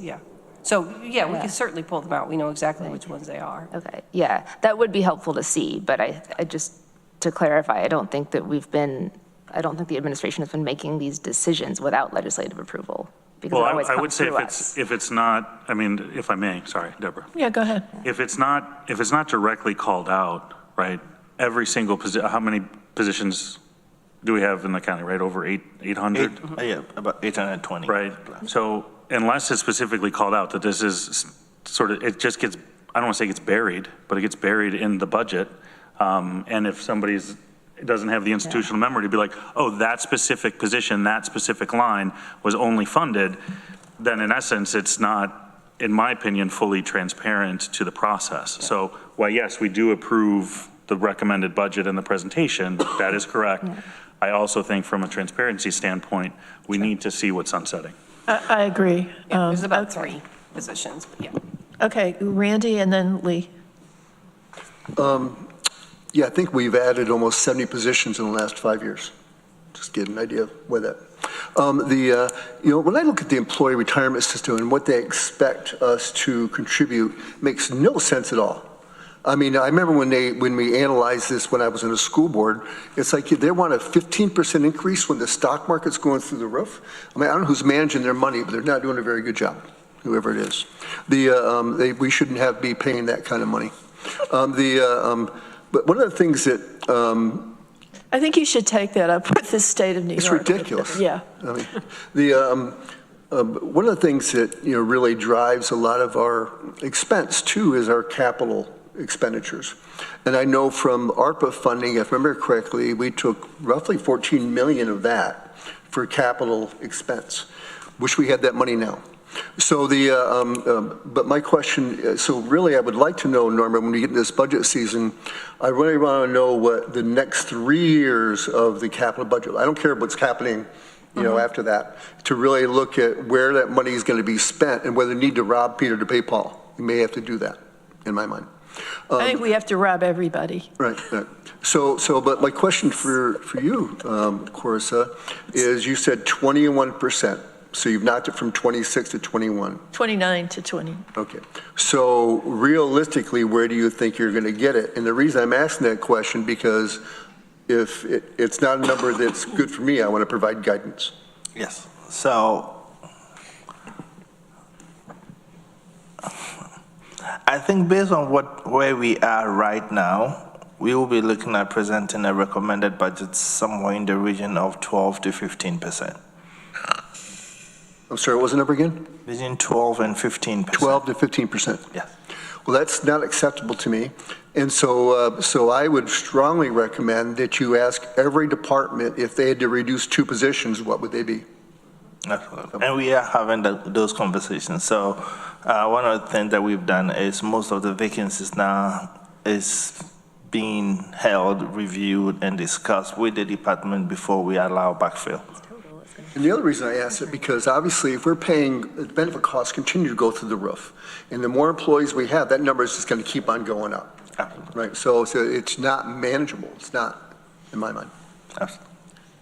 S8: So, we can certainly pull them out. We know exactly which ones they are.
S3: okay, yeah, that would be helpful to see. But I just, to clarify, I don't think the administration has been making these decisions without legislative approval, because it always
S9: I
S3: comes
S9: would say
S3: through us.
S9: if it's not, I mean, if I may, sorry, Deborah.
S1: Yeah, go ahead.
S9: If it's not directly called out, right, every single position, how many positions do we have in the county, right, over 800?
S10: Yeah, about 820.
S9: Right, so unless it's specifically called out that this is sort of, it just gets, I don't want to say it gets buried, but it gets buried in the budget. And if it doesn't have the institutional memory to be like, oh, that specific position, that specific line was only funded, then in essence, it's not, in my opinion, fully transparent to the process. So while yes, we do approve the recommended budget and the presentation, that is correct. I also think from a transparency standpoint, we need to see what's sunsetting.
S1: I agree.
S8: There's about 3 positions, but
S1: Okay, Randy and then Lee.
S5: Yeah, I think we've added almost 70 positions in the last 5 years. Just get an idea of where that. When I look at the employee retirement system and what they expect us to contribute, makes no sense at all. I mean, I remember when we analyzed this when I was in the school board, it's like they want a 15% increase when the stock market's going through the roof. I mean, I don't know who's managing their money, but they're not doing a very good job, whoever it is. We shouldn't be paying that kind of money. But one of the things that
S1: I think you should take that up with the state of New York.
S5: It's ridiculous.
S1: Yeah.
S5: I mean, one of the things that really drives a lot of our expense too is our capital expenditures. And I know from ARPA funding, if I remember correctly, we took roughly 14 million of that for capital expense. Wish we had that money now. So but my question, so really I would like to know, Norma, when we get into this budget season, I really want to know what the next 3 years of the capital budget, I don't care what's happening, after that, to really look at where that money is going to be spent and whether we need to rob Peter to pay Paul. We may have to do that, in my mind.
S1: I think we have to rob everybody.
S5: Right. But my question for you, Carissa, is you said 21%. So you've knocked it from 26 to 21.
S1: 29 to 20.
S5: Okay. So realistically, where do you think you're going to get it? And the reason I'm asking that question, because if it's not a number that's good for me, I want to provide guidance.
S10: Yes. So I think based on where we are right now, we will be looking at presenting a recommended budget somewhere in the region of 12 to 15%.
S5: I'm sorry, what was the number again?
S10: Between 12 and 15%.
S5: 12 to 15%.
S10: Yes.
S5: Well, that's not acceptable to me. And so I would strongly recommend that you ask every department if they had to reduce 2 positions, what would they be?
S10: Absolutely. And we are having those conversations. So one of the things that we've done is most of the vacancies now is being held, reviewed, and discussed with the department before we allow backfill.
S5: And the other reason I ask it, because obviously if we're paying, the benefit costs continue to go through the roof. And the more employees we have, that number is just going to keep on going up.
S10: Absolutely.
S5: Right? So it's not manageable. It's not, in my mind.
S10: Absolutely.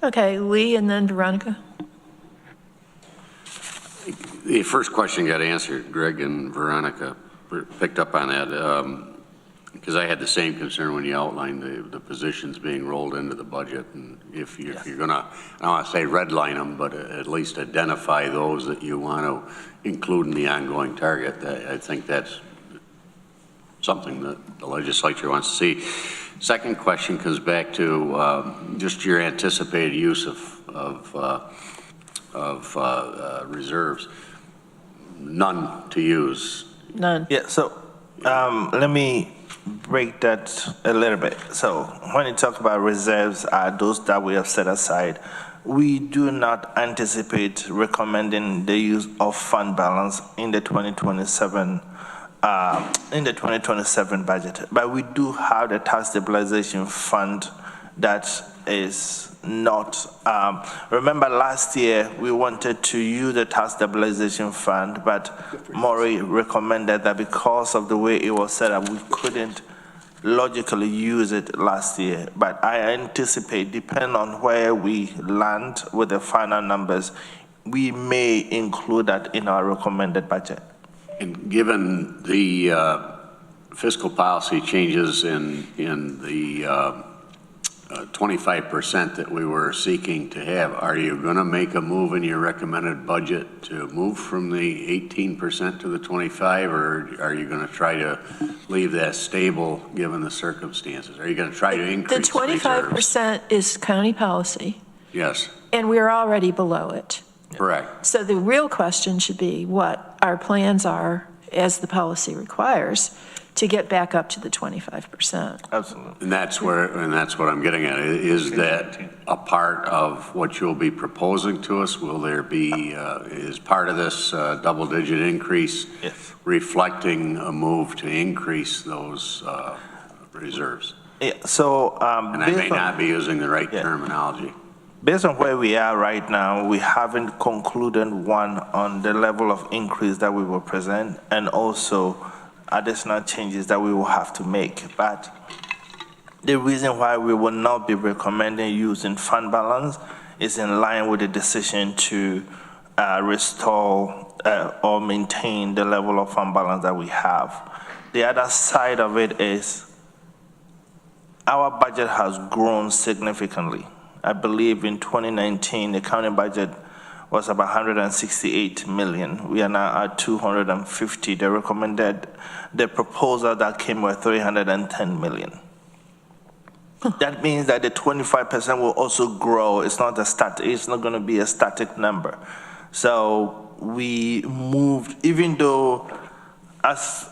S1: Okay, Lee and then Veronica.
S12: The first question got answered. Greg and Veronica picked up on that. Because I had the same concern when you outlined the positions being rolled into the budget. And if you're going to, I don't want to say redline them, but at least identify those that you want to include in the ongoing target, I think that's something that the legislature wants to see. Second question comes back to just your anticipated use of reserves. None to use.
S1: None.
S10: Yeah, so let me break that a little bit. So when you talk about reserves, those that we have set aside, we do not anticipate recommending the use of fund balance in the 2027 budget. But we do have the tax stabilization fund that is not, remember last year we wanted to use the tax stabilization fund, but Maury recommended that because of the way it was set up, we couldn't logically use it last year. But I anticipate, depending on where we land with the final numbers, we may include that in our recommended budget.
S12: And given the fiscal policy changes in the 25% that we were seeking to have, are you going to make a move in your recommended budget to move from the 18% to the 25, or are you going to try to leave that stable given the circumstances? Are you going to try to increase
S1: the 25% is county policy.
S12: Yes.
S1: And we're already below it.
S12: Correct.
S1: So the real question should be what our plans are, as the policy requires, to get back up to the 25%.
S10: Absolutely.
S12: And that's what I'm getting at. Is that a part of what you'll be proposing to us? Will there be, is part of this double-digit increase reflecting a move to increase those reserves?
S10: Yeah, so,
S12: and I may not be using the right terminology.
S10: Based on where we are right now, we haven't concluded one on the level of increase that we will present, and also additional changes that we will have to make. But the reason why we will not be recommending using fund balance is in line with the decision to restore or maintain the level of fund balance that we have. The other side of it is our budget has grown significantly. I believe in 2019, the county budget was about 168 million. We are now at 250. They recommended the proposal that came with 310 million. That means that the 25% will also grow. It's not going to be a static number. So we moved, even though as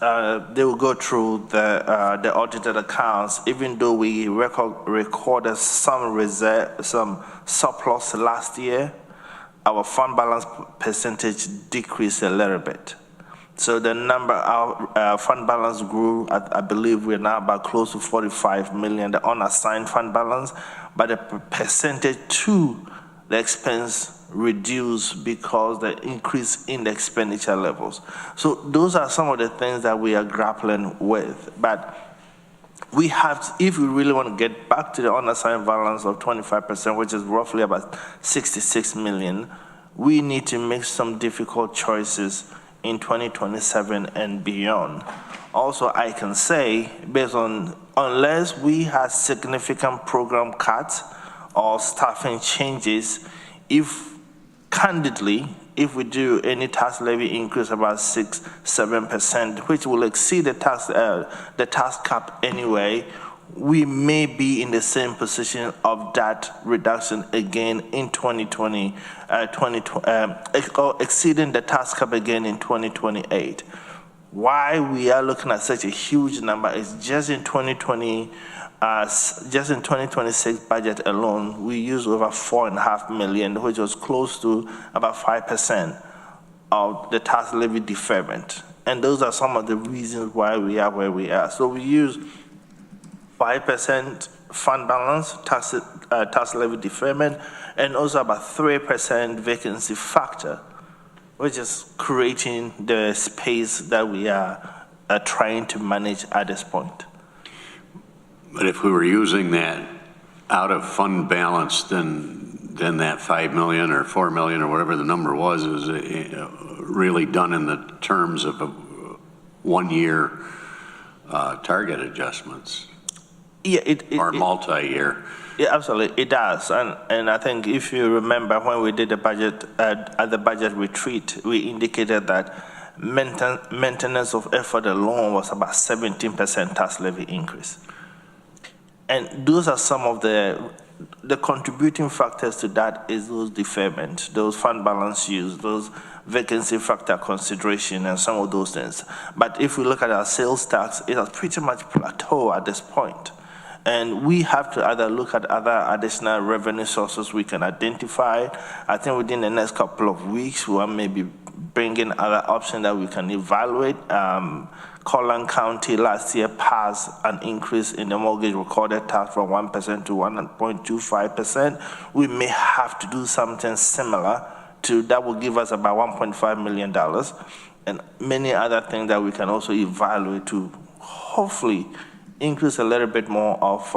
S10: they will go through the audited accounts, even though we recorded some reserve, some surplus last year, our fund balance percentage decreased a little bit. So the number, our fund balance grew, I believe we're now about close to 45 million, the unassigned fund balance, but the percentage to the expense reduce because the increase in the expenditure levels. So those are some of the things that we are grappling with. But we have, if we really want to get back to the unassigned balance of 25%, which is roughly about 66 million, we need to make some difficult choices in 2027 and beyond. Also, I can say, based on, unless we have significant program cuts or staffing changes, candidly, if we do any tax levy increase about 6-7%, which will exceed the tax cap anyway, we may be in the same position of that reduction again in 2020, or exceeding the tax cap again in 2028. Why we are looking at such a huge number is just in 2020, just in 2026 budget alone, we used over $4.5 million, which was close to about 5% of the tax levy deferment. And those are some of the reasons why we are where we are. So we use 5% fund balance, tax levy deferment, and also about 3% vacancy factor, which is creating the space that we are trying to manage at this point.
S12: But if we were using that out of fund balance, then that 5 million or 4 million or whatever the number was really done in the terms of a 1-year target adjustments.
S10: Yeah,
S12: or multi-year.
S10: Yeah, absolutely, it does. And I think if you remember when we did the budget, at the budget retreat, we indicated that maintenance of effort alone was about 17% tax levy increase. And those are some of the contributing factors to that is those deferment, those fund balance use, those vacancy factor consideration, and some of those things. But if we look at our sales tax, it has pretty much plateaued at this point. And we have to either look at other additional revenue sources we can identify. I think within the next couple of weeks, we'll maybe bring in other options that we can evaluate. Cortland County last year passed an increase in the mortgage recorded tax from 1% to 1.25%. We may have to do something similar to that will give us about $1.5 million and many other things that we can also evaluate to hopefully increase a little bit more of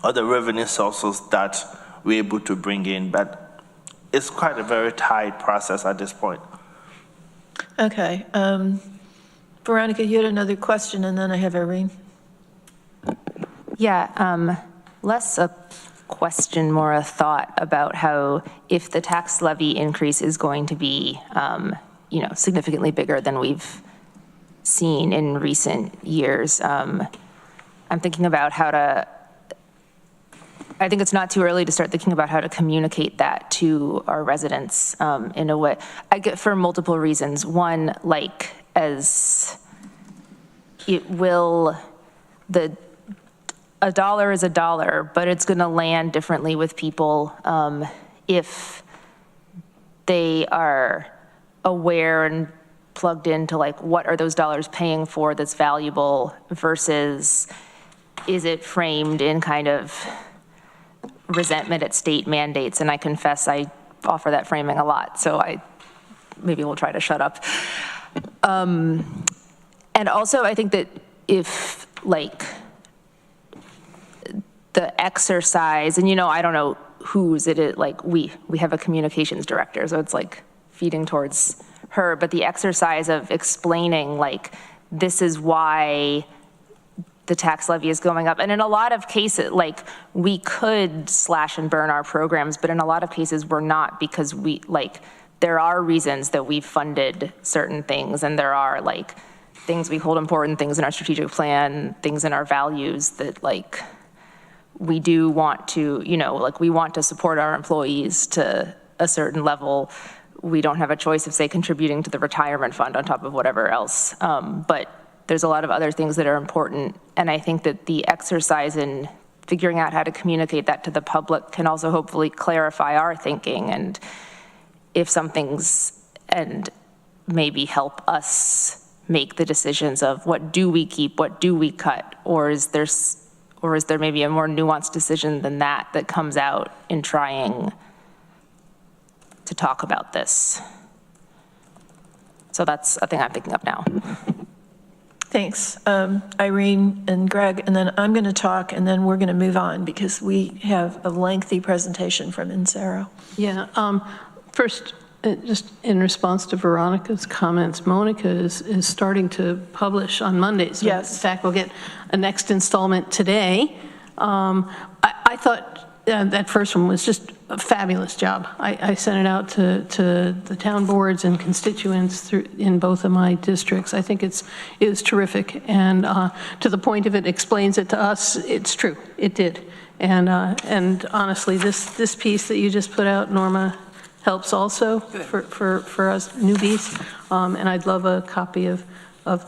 S10: other revenue sources that we're able to bring in. But it's quite a very tight process at this point.
S1: Okay. Veronica, you had another question, and then I have Irene.
S3: Yeah, less a question, more a thought about how if the tax levy increase is going to be, significantly bigger than we've seen in recent years, I'm thinking about I think it's not too early to start thinking about how to communicate that to our residents in a way. For multiple reasons. One, as it will, a dollar is a dollar, but it's going to land differently with people if they are aware and plugged into what are those dollars paying for that's valuable versus is it framed in kind of resentment at state mandates. And I confess I offer that framing a lot, so maybe we'll try to shut up. And also I think that if the exercise, and I don't know whose it is, we have a communications director, so it's feeding towards her, but the exercise of explaining this is why the tax levy is going up. And in a lot of cases, we could slash and burn our programs, but in a lot of cases we're not, because there are reasons that we've funded certain things, and there are things we hold important, things in our strategic plan, things in our values that we do want to, we want to support our employees to a certain level. We don't have a choice of, say, contributing to the retirement fund on top of whatever else. But there's a lot of other things that are important. And I think that the exercise in figuring out how to communicate that to the public can also hopefully clarify our thinking, and if and maybe help us make the decisions of what do we keep, what do we cut, or is there maybe a more nuanced decision than that comes out in trying to talk about this. So that's a thing I'm picking up now.
S1: Thanks, Irene and Greg, and then I'm going to talk, and then we're going to move on because we have a lengthy presentation from Insero.
S6: Yeah, first, just in response to Veronica's comments, Monica is starting to publish on Mondays.
S1: Yes.
S6: In fact, we'll get a next installment today. I thought that first one was just a fabulous job. I sent it out to the town boards and constituents in both of my districts. I think it is terrific, and to the point of it explains it to us. It's true, it did, and honestly, this piece that you just put out, Norma, helps also for us newbies, and I'd love a copy of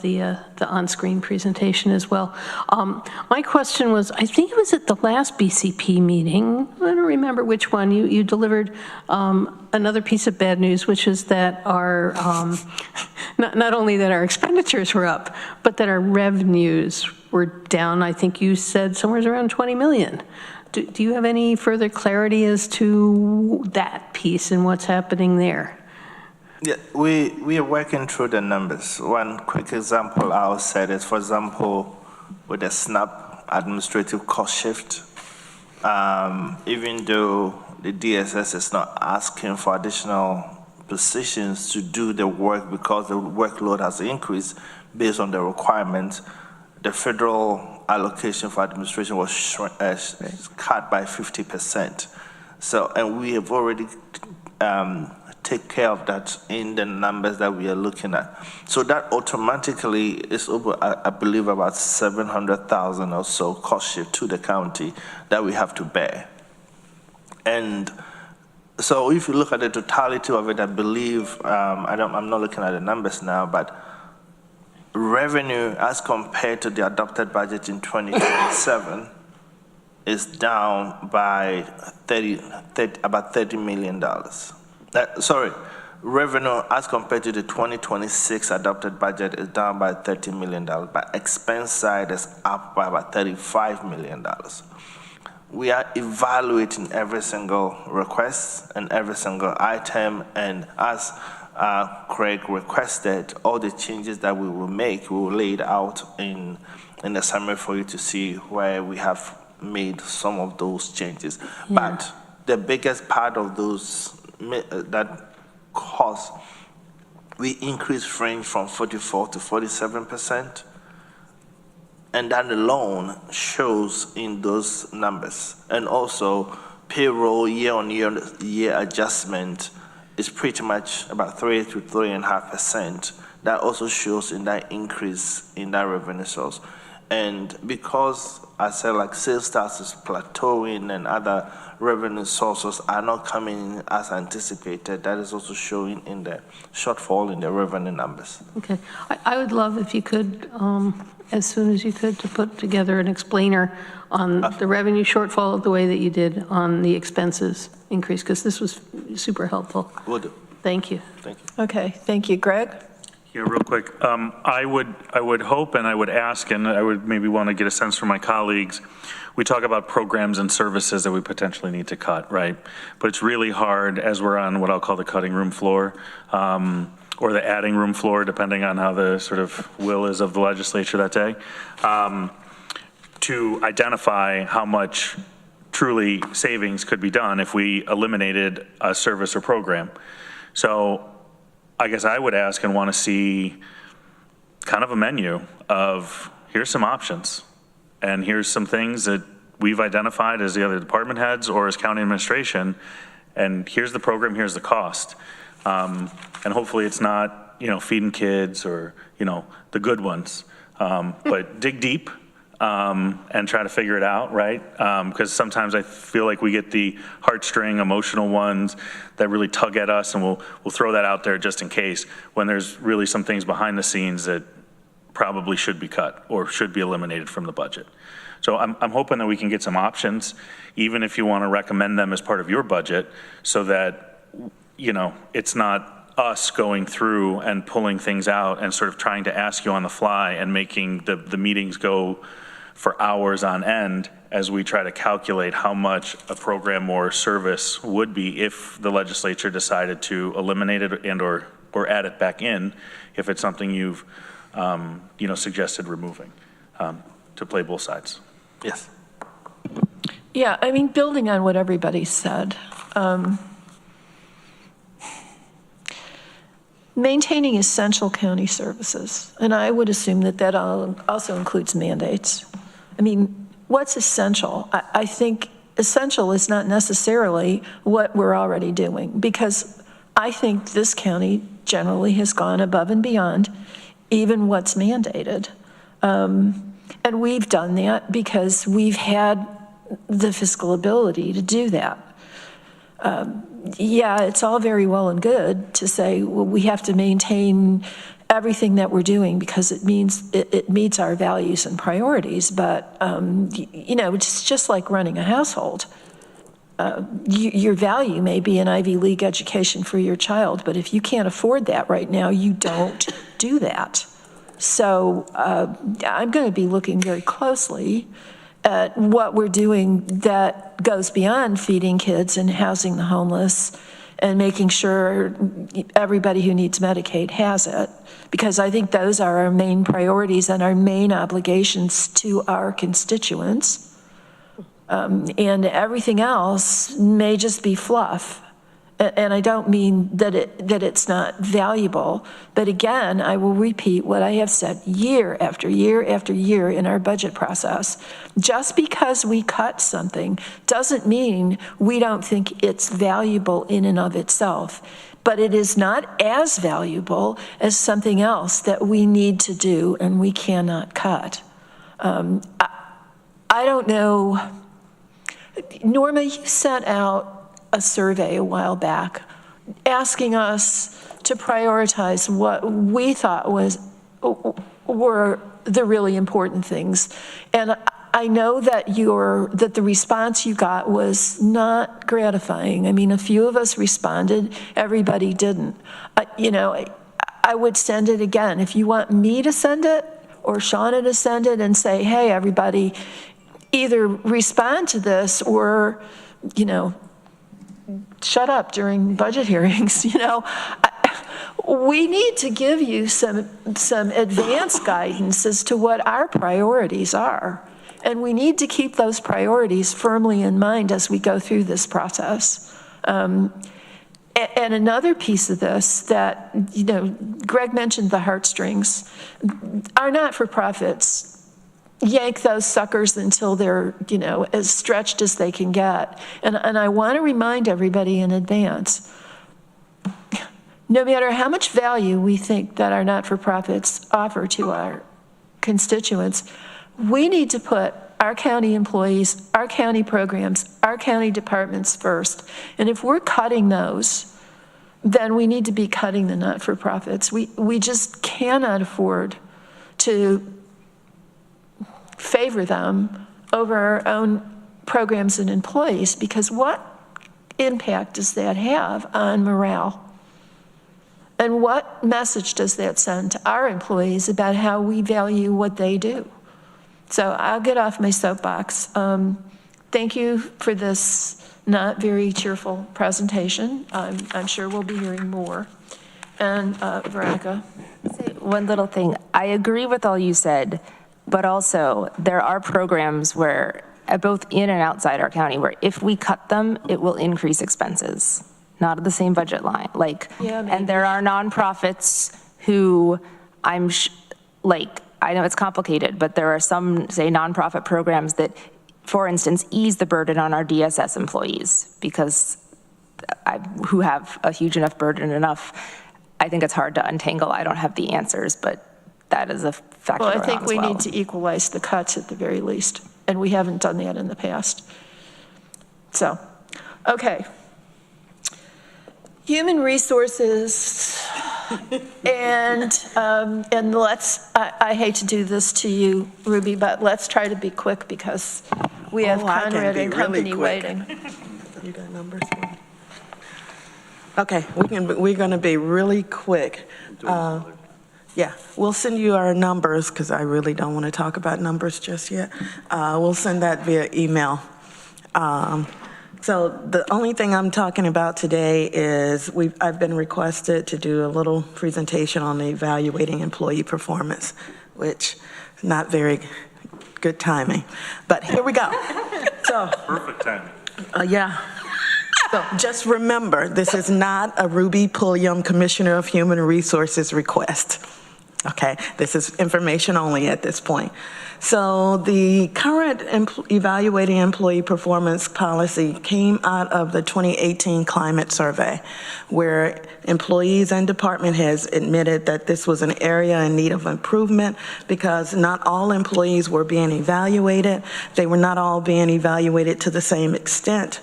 S6: the on-screen presentation as well. My question was, I think it was at the last BCP meeting, I don't remember which one, you delivered another piece of bad news, which is that our, not only that our expenditures were up, but that our revenues were down. I think you said somewhere around 20 million. Do you have any further clarity as to that piece and what's happening there?
S10: Yeah, we are working through the numbers. One quick example I'll say is, for example, with the SNAP administrative cost shift, even though the DSS is not asking for additional positions to do the work because the workload has increased based on the requirements, the federal allocation for administration was cut by 50%. So, and we have already take care of that in the numbers that we are looking at. So that automatically is over, I believe, about 700,000 or so cost shift to the county that we have to bear. And so if you look at the totality of it, I believe, I'm not looking at the numbers now, but revenue as compared to the adopted budget in 2027 is down by about $30 million. Revenue as compared to the 2026 adopted budget is down by $30 million, but expense side is up by about $35 million. We are evaluating every single request and every single item, and as Craig requested, all the changes that we will make, we will lay it out in the summary for you to see where we have made some of those changes. Yeah. But the biggest part of those that cost, we increased fringe from 44 to 47%, and that alone shows in those numbers. And also payroll year-on-year adjustment is pretty much about 3 to 3.5%. That also shows in that increase in that revenue source. And because I said, like, sales tax is plateauing and other revenue sources are not coming in as anticipated, that is also showing in the shortfall in the revenue numbers.
S6: Okay. I would love if you could, as soon as you could, to put together an explainer on the revenue shortfall the way that you did on the expenses increase, because this was super helpful.
S10: Will do.
S6: Thank you.
S10: Thank you.
S1: Okay, thank you. Greg?
S9: Yeah, real quick. I would hope, and I would ask, and I would maybe want to get a sense from my colleagues. We talk about programs and services that we potentially need to cut, right? But it's really hard as we're on what I'll call the cutting room floor, or the adding room floor, depending on how the sort of will is of the legislature that day, to identify how much truly savings could be done if we eliminated a service or program. So I guess I would ask and want to see kind of a menu of, here's some options, and here's some things that we've identified as the other department heads or as county administration, and here's the program, here's the cost. And hopefully it's not, feeding kids or, the good ones, but dig deep and try to figure it out, right? Because sometimes I feel like we get the heartstring emotional ones that really tug at us, and we'll throw that out there just in case, when there's really some things behind the scenes that probably should be cut or should be eliminated from the budget. So I'm hoping that we can get some options, even if you want to recommend them as part of your budget, so that, it's not us going through and pulling things out and sort of trying to ask you on the fly and making the meetings go for hours on end as we try to calculate how much a program or service would be if the legislature decided to eliminate it and or add it back in, if it's something you've suggested removing, to play both sides.
S10: Yes.
S1: Yeah, I mean, building on what everybody said, maintaining essential county services, and I would assume that that also includes mandates. I mean, what's essential? I think essential is not necessarily what we're already doing, because I think this county generally has gone above and beyond even what's mandated. And we've done that because we've had the fiscal ability to do that. Yeah, it's all very well and good to say, well, we have to maintain everything that we're doing because it means it meets our values and priorities. But, it's just like running a household. Your value may be an Ivy League education for your child, but if you can't afford that right now, you don't do that. So I'm going to be looking very closely at what we're doing that goes beyond feeding kids and housing the homeless and making sure everybody who needs Medicaid has it, because I think those are our main priorities and our main obligations to our constituents. And everything else may just be fluff. And I don't mean that it's not valuable, but again, I will repeat what I have said year after year after year in our budget process. Just because we cut something doesn't mean we don't think it's valuable in and of itself, but it is not as valuable as something else that we need to do and we cannot cut. I don't know. Norma, you sent out a survey a while back asking us to prioritize what we thought were the really important things. And I know that the response you got was not gratifying. I mean, a few of us responded, everybody didn't. I would send it again. If you want me to send it or Shauna to send it and say, hey, everybody, either respond to this or, shut up during budget hearings. We need to give you some advanced guidance as to what our priorities are. And we need to keep those priorities firmly in mind as we go through this process. And another piece of this that, Greg mentioned the heartstrings. Our not-for-profits yank those suckers until they're, as stretched as they can get. And I want to remind everybody in advance, no matter how much value we think that our not-for-profits offer to our constituents, we need to put our county employees, our county programs, our county departments first. And if we're cutting those, then we need to be cutting the not-for-profits. We just cannot afford to favor them over our own programs and employees, because what impact does that have on morale? And what message does that send to our employees about how we value what they do? So I'll get off my soapbox. Thank you for this not very cheerful presentation. I'm sure we'll be hearing more. And Veronica?
S3: One little thing. I agree with all you said, but also there are programs where, both in and outside our county, where if we cut them, it will increase expenses, not at the same budget line. And there are nonprofits who I know it's complicated, but there are some, say, nonprofit programs that, for instance, ease the burden on our DSS employees because who have a huge enough burden enough. I think it's hard to untangle. I don't have the answers, but that is a factor.
S1: Well, I think we need to equalize the cuts at the very least, and we haven't done that in the past. So, okay. Human resources, and I hate to do this to you, Ruby, but let's try to be quick because we have Conrad and company waiting.
S14: You got numbers for me? Okay, we're going to be really quick. Yeah, we'll send you our numbers, because I really don't want to talk about numbers just yet. We'll send that via email. So the only thing I'm talking about today is I've been requested to do a little presentation on evaluating employee performance, which is not very good timing, but here we go. So,
S9: Perfect timing.
S14: yeah. So just remember, this is not a Ruby Pulliam, Commissioner of Human Resources request. Okay, this is information only at this point. So the current evaluating employee performance policy came out of the 2018 climate survey, where employees and department heads admitted that this was an area in need of improvement because not all employees were being evaluated. They were not all being evaluated to the same extent.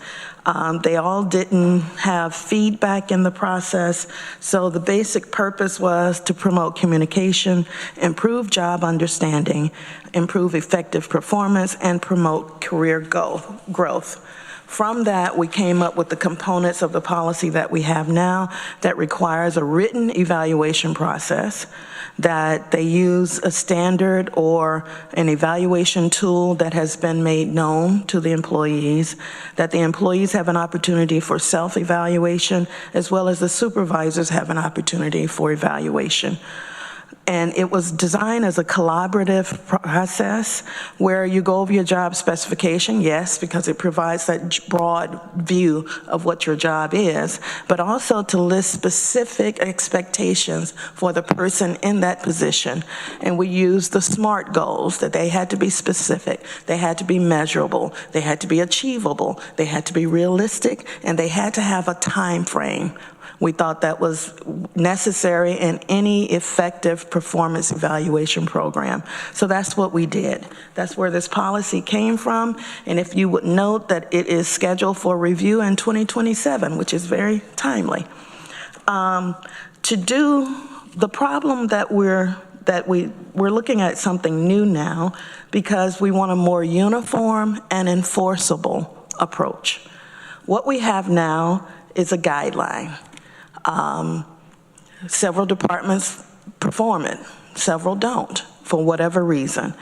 S14: They all didn't have feedback in the process, so the basic purpose was to promote communication, improve job understanding, improve effective performance, and promote career growth. From that, we came up with the components of the policy that we have now that requires a written evaluation process, that they use a standard or an evaluation tool that has been made known to the employees, that the employees have an opportunity for self-evaluation, as well as the supervisors have an opportunity for evaluation. And it was designed as a collaborative process where you go over your job specification, yes, because it provides that broad view of what your job is, but also to list specific expectations for the person in that position. And we used the SMART goals, that they had to be specific, they had to be measurable, they had to be achievable, they had to be realistic, and they had to have a time frame. We thought that was necessary in any effective performance evaluation program. So that's what we did. That's where this policy came from. And if you would note that it is scheduled for review in 2027, which is very timely. To do the problem that we're looking at something new now because we want a more uniform and enforceable approach. What we have now is a guideline. Several departments perform it, several don't, for whatever reason.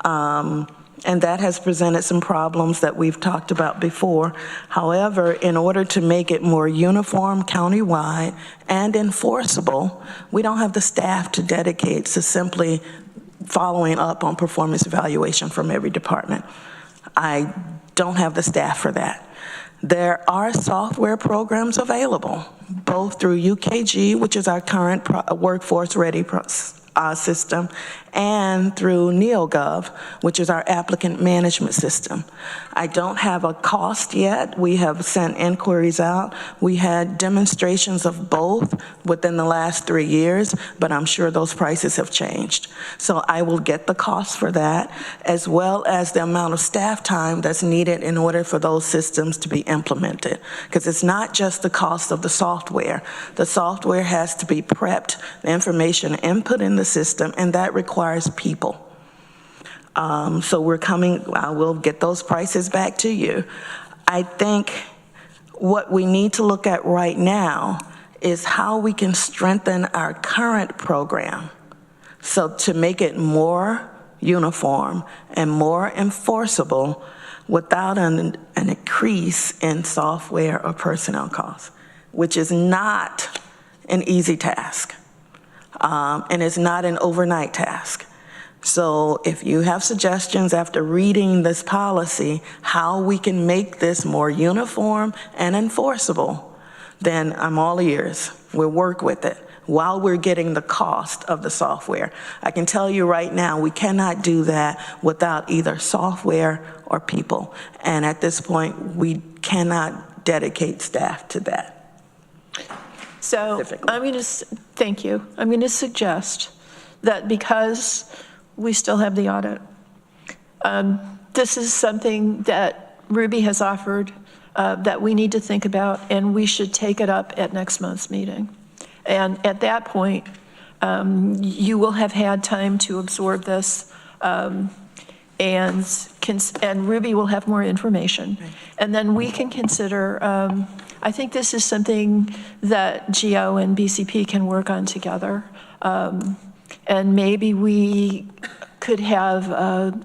S14: And that has presented some problems that we've talked about before. However, in order to make it more uniform countywide and enforceable, we don't have the staff to dedicate to simply following up on performance evaluation from every department. I don't have the staff for that. There are software programs available, both through UKG, which is our current workforce ready system, and through NeoGov, which is our applicant management system. I don't have a cost yet. We have sent inquiries out. We had demonstrations of both within the last 3 years, but I'm sure those prices have changed. So I will get the cost for that, as well as the amount of staff time that's needed in order for those systems to be implemented. Because it's not just the cost of the software. The software has to be prepped, the information input in the system, and that requires people. So we're coming, I will get those prices back to you. I think what we need to look at right now is how we can strengthen our current program so to make it more uniform and more enforceable without an increase in software or personnel costs, which is not an easy task. And it's not an overnight task. So if you have suggestions after reading this policy, how we can make this more uniform and enforceable, then I'm all ears. We'll work with it while we're getting the cost of the software. I can tell you right now, we cannot do that without either software or people. And at this point, we cannot dedicate staff to that.
S1: So I'm going to, thank you. I'm going to suggest that because we still have the audit, this is something that Ruby has offered that we need to think about, and we should take it up at next month's meeting. And at that point, you will have had time to absorb this, and Ruby will have more information. And then we can consider, I think this is something that GO and BCP can work on together. And maybe we could have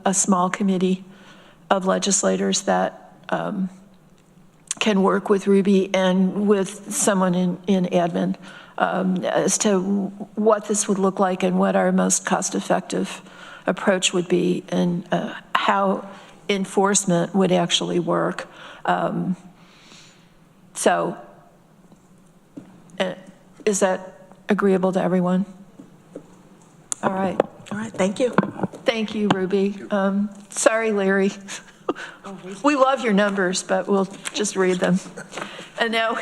S1: a small committee of legislators that can work with Ruby and with someone in admin as to what this would look like and what our most cost-effective approach would be and how enforcement would actually work. So is that agreeable to everyone? All right.
S14: All right, thank you.
S1: Thank you, Ruby. Sorry, Larry. We love your numbers, but we'll just read them. And now,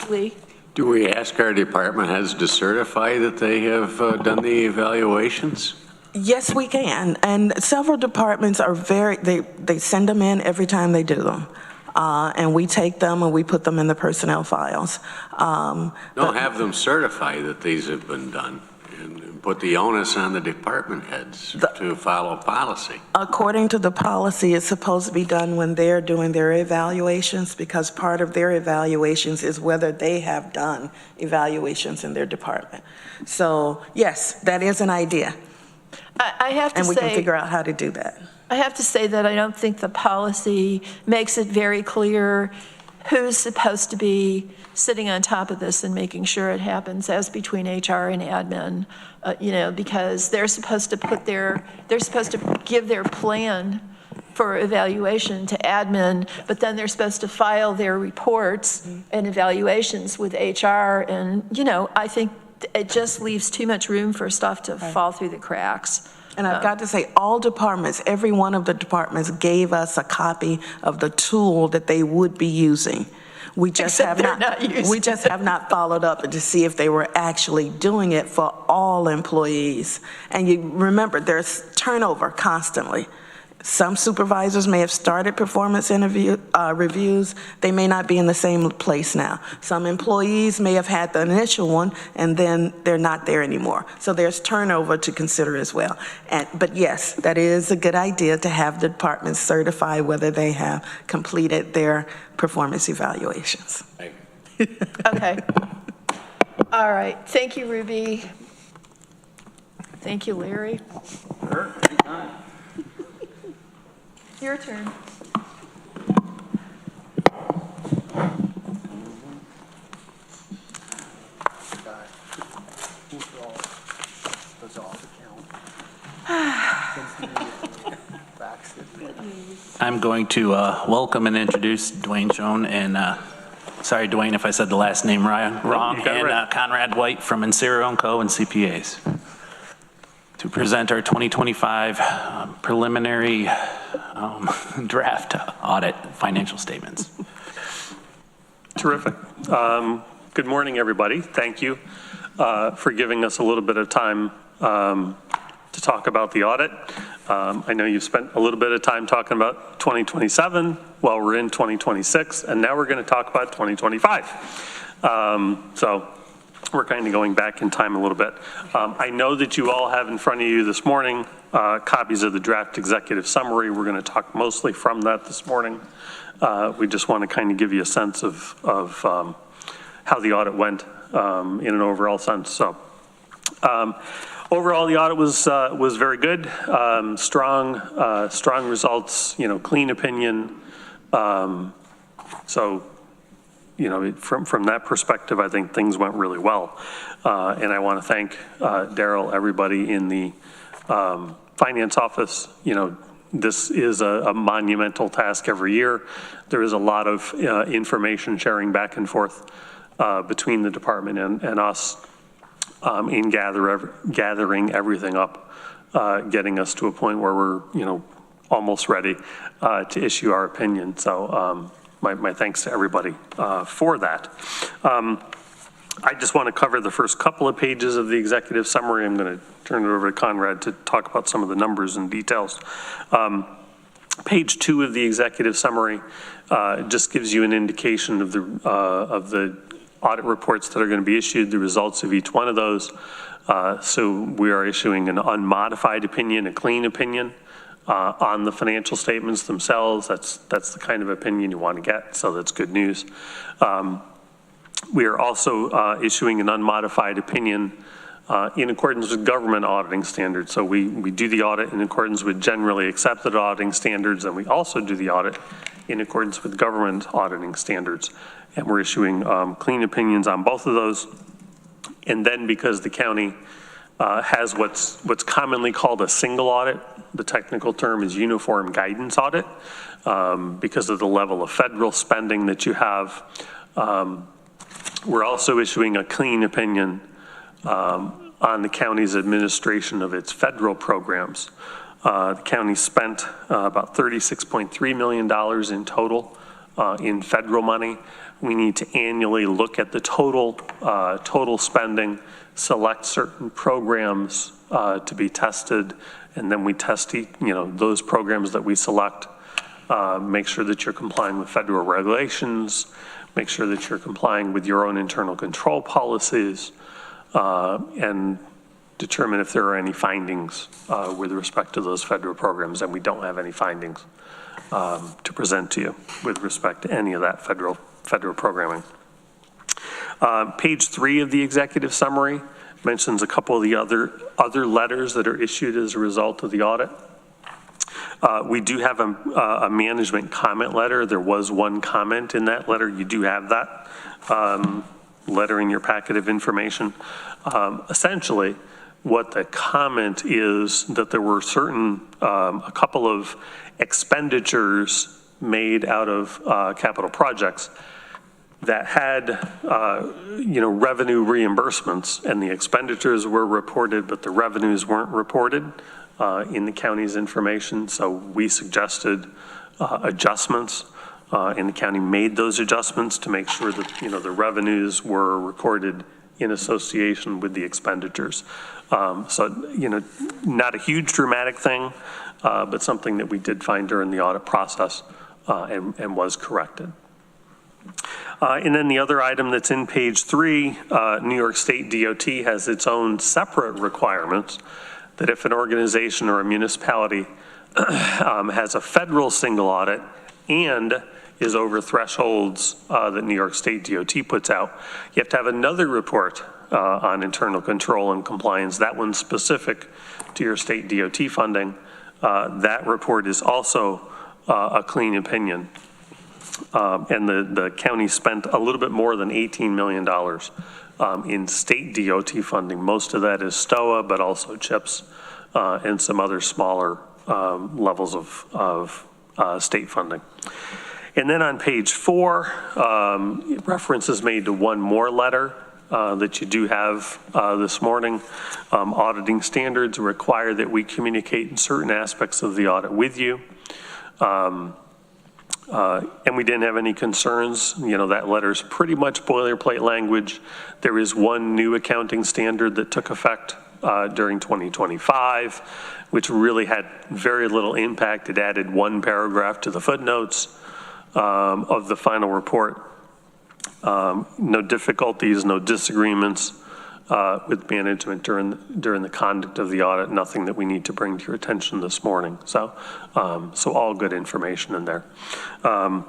S1: Lee.
S12: Do we ask our department heads to certify that they have done the evaluations?
S14: Yes, we can. And several departments are they send them in every time they do them. And we take them and we put them in the personnel files.
S12: Have them certify that these have been done and put the onus on the department heads to follow policy.
S14: According to the policy, it's supposed to be done when they're doing their evaluations, because part of their evaluations is whether they have done evaluations in their department. So yes, that is an idea.
S1: I have to say,
S14: and we can figure out how to do that.
S1: I have to say that I don't think the policy makes it very clear who's supposed to be sitting on top of this and making sure it happens as between HR and admin, because they're supposed to give their plan for evaluation to admin, but then they're supposed to file their reports and evaluations with HR. And, I think it just leaves too much room for stuff to fall through the cracks.
S14: And I've got to say, all departments, every one of the departments gave us a copy of the tool that they would be using. We just have not followed up to see if they were actually doing it for all employees. And you remember, there's turnover constantly. Some supervisors may have started performance reviews. They may not be in the same place now. Some employees may have had the initial one and then they're not there anymore. So there's turnover to consider as well. But yes, that is a good idea to have the departments certify whether they have completed their performance evaluations.
S1: Okay. All right. Thank you, Ruby. Thank you, Larry.
S15: Sure, anytime.
S1: Your turn.
S11: I'm going to welcome and introduce Dwayne Schoen and, sorry, Dwayne, if I said the last name wrong, and Conrad White from Insero & Co. and CPAs to present our 2025 preliminary draft audit financial statements.
S16: Terrific. Good morning, everybody. Thank you for giving us a little bit of time to talk about the audit. I know you've spent a little bit of time talking about 2027 while we're in 2026, and now we're going to talk about 2025. So we're kind of going back in time a little bit. I know that you all have in front of you this morning copies of the draft executive summary. We're going to talk mostly from that this morning. We just want to kind of give you a sense of how the audit went in an overall sense. So overall, the audit was very good. Strong results. Clean opinion. So. From that perspective, I think things went really well. And I want to thank Daryl, everybody in the finance office. This is a monumental task every year. There is a lot of information sharing back and forth between the department and us in gathering everything up, getting us to a point where we're, almost ready to issue our opinion. So, my thanks to everybody for that. I just want to cover the first couple of pages of the executive summary. I'm going to turn it over to Conrad to talk about some of the numbers and details. Page 2 of the executive summary just gives you an indication of the audit reports that are going to be issued, the results of each one of those. So we are issuing an unmodified opinion, a clean opinion. On the financial statements themselves. That's the kind of opinion you want to get, so that's good news. We are also issuing an unmodified opinion in accordance with government auditing standards. So we do the audit in accordance with generally accepted auditing standards, and we also do the audit in accordance with government auditing standards. And we're issuing clean opinions on both of those. And then because the county has what's commonly called a single audit, the technical term is uniform guidance audit, because of the level of federal spending that you have. We're also issuing a clean opinion on the county's administration of its federal programs. The county spent about $36.3 million in total in federal money. We need to annually look at the total spending, select certain programs to be tested, and then we test those programs that we select, make sure that you're complying with federal regulations, make sure that you're complying with your own internal control policies, and determine if there are any findings with respect to those federal programs, and we don't have any findings to present to you with respect to any of that federal programming. Page 3 of the executive summary mentions a couple of the other letters that are issued as a result of the audit. We do have a management comment letter. There was one comment in that letter. You do have that letter in your packet of information. Essentially, what the comment is that there were a couple of expenditures made out of capital projects that had, revenue reimbursements, and the expenditures were reported, but the revenues weren't reported in the county's information. So we suggested adjustments, and the county made those adjustments to make sure that, the revenues were recorded in association with the expenditures. So, not a huge dramatic thing, but something that we did find during the audit process and was corrected. And then the other item that's in page 3, New York State DOT has its own separate requirements that if an organization or a municipality has a federal single audit and is over thresholds that New York State DOT puts out, you have to have another report on internal control and compliance. That one's specific to your state DOT funding. That report is also a clean opinion. And the county spent a little bit more than $18 million in state DOT funding. Most of that is STOA, but also CHIPS and some other smaller levels of state funding. And then on page 4, reference is made to one more letter that you do have this morning. Auditing standards require that we communicate in certain aspects of the audit with you. And we didn't have any concerns. That letter's pretty much boilerplate language. There is one new accounting standard that took effect during 2025, which really had very little impact. It added one paragraph to the footnotes of the final report. No difficulties, no disagreements with management during the conduct of the audit. Nothing that we need to bring to your attention this morning. So all good information in there. And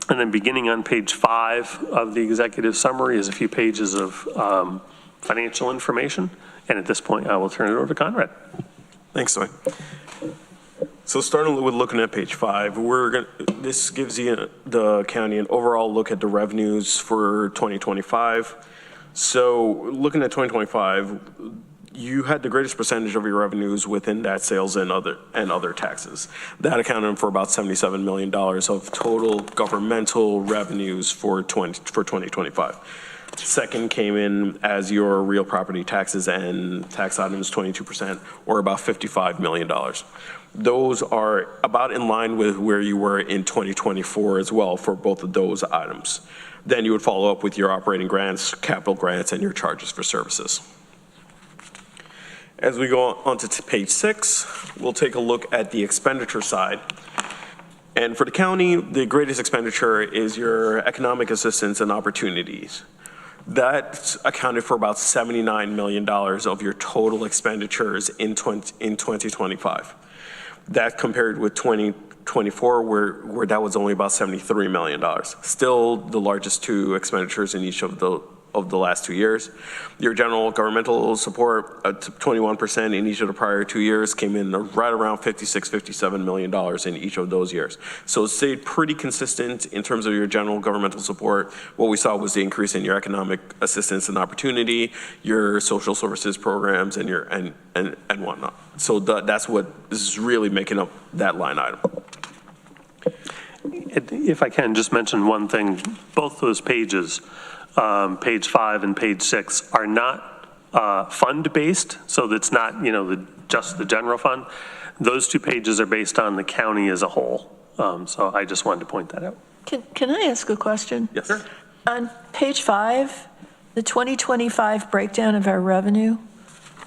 S16: then beginning on page 5 of the executive summary is a few pages of financial information. And at this point, I will turn it over to Conrad.
S17: Thanks, Dwight. So starting with looking at page 5, this gives you the county an overall look at the revenues for 2025. So looking at 2025, you had the greatest percentage of your revenues within that sales and other taxes. That accounted for about $77 million of total governmental revenues for 2025. Second came in as your real property taxes and tax items, 22%, or about $55 million. Those are about in line with where you were in 2024 as well for both of those items. Then you would follow up with your operating grants, capital grants, and your charges for services. As we go on to page 6, we'll take a look at the expenditure side. And for the county, the greatest expenditure is your economic assistance and opportunities. That's accounted for about $79 million of your total expenditures in 2025. That compared with 2024, where that was only about $73 million. Still the largest two expenditures in each of of the last 2 years. Your general governmental support, 21% in each of the prior 2 years, came in right around $56-57 million in each of those years. So it stayed pretty consistent in terms of your general governmental support. What we saw was the increase in your economic assistance and opportunity, your social services programs, and your and whatnot. So that's what is really making up that line item.
S16: If I can just mention one thing, both those pages, page 5 and page 6, are not fund-based, so that's not, just the general fund. Those 2 pages are based on the county as a whole. So I just wanted to point that out.
S1: Can I ask a question?
S17: Yes, sir.
S1: On page 5, the 2025 breakdown of our revenue,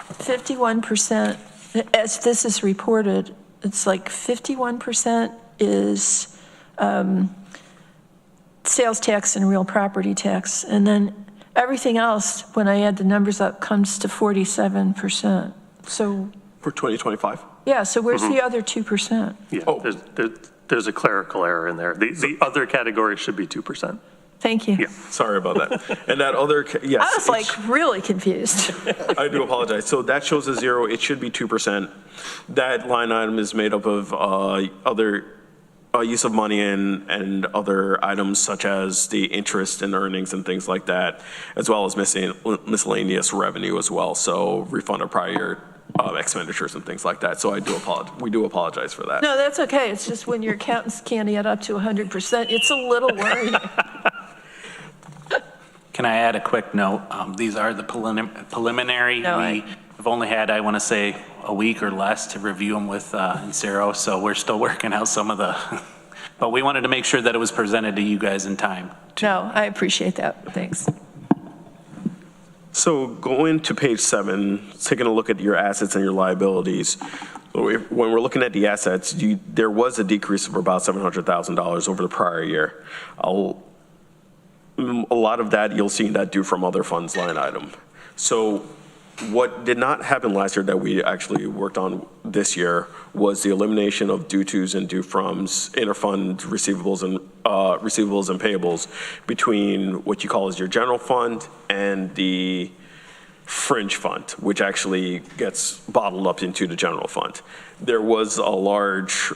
S1: 51%, as this is reported, it's like 51% is sales tax and real property tax. And then everything else, when I add the numbers up, comes to 47%. So
S17: for 2025?
S1: Yeah, so where's the other 2%?
S16: Yeah, there's a clerical error in there. The other category should be 2%.
S1: Thank you.
S17: Yeah, sorry about that. And that other, yes.
S1: I was like really confused.
S17: I do apologize. So that shows a 0. It should be 2%. That line item is made up of other use of money and other items such as the interest and earnings and things like that, as well as miscellaneous revenue as well. So refund of prior year expenditures and things like that. So I do apologize. We do apologize for that.
S1: No, that's okay. It's just when your accountants can't add up to 100%, it's a little worrying.
S11: Can I add a quick note? These are the preliminary.
S1: No,
S11: we have only had, I want to say, a week or less to review them with Insero, so we're still working out some of the, but we wanted to make sure that it was presented to you guys in time.
S1: No, I appreciate that. Thanks.
S17: So going to page 7, taking a look at your assets and your liabilities. When we're looking at the assets, there was a decrease of about $700,000 over the prior year. A lot of that you'll see that due from other funds line item. So what did not happen last year that we actually worked on this year was the elimination of due tos and due froms, interfund receivables and payables between what you call as your general fund and the fringe fund, which actually gets bottled up into the general fund. There was a large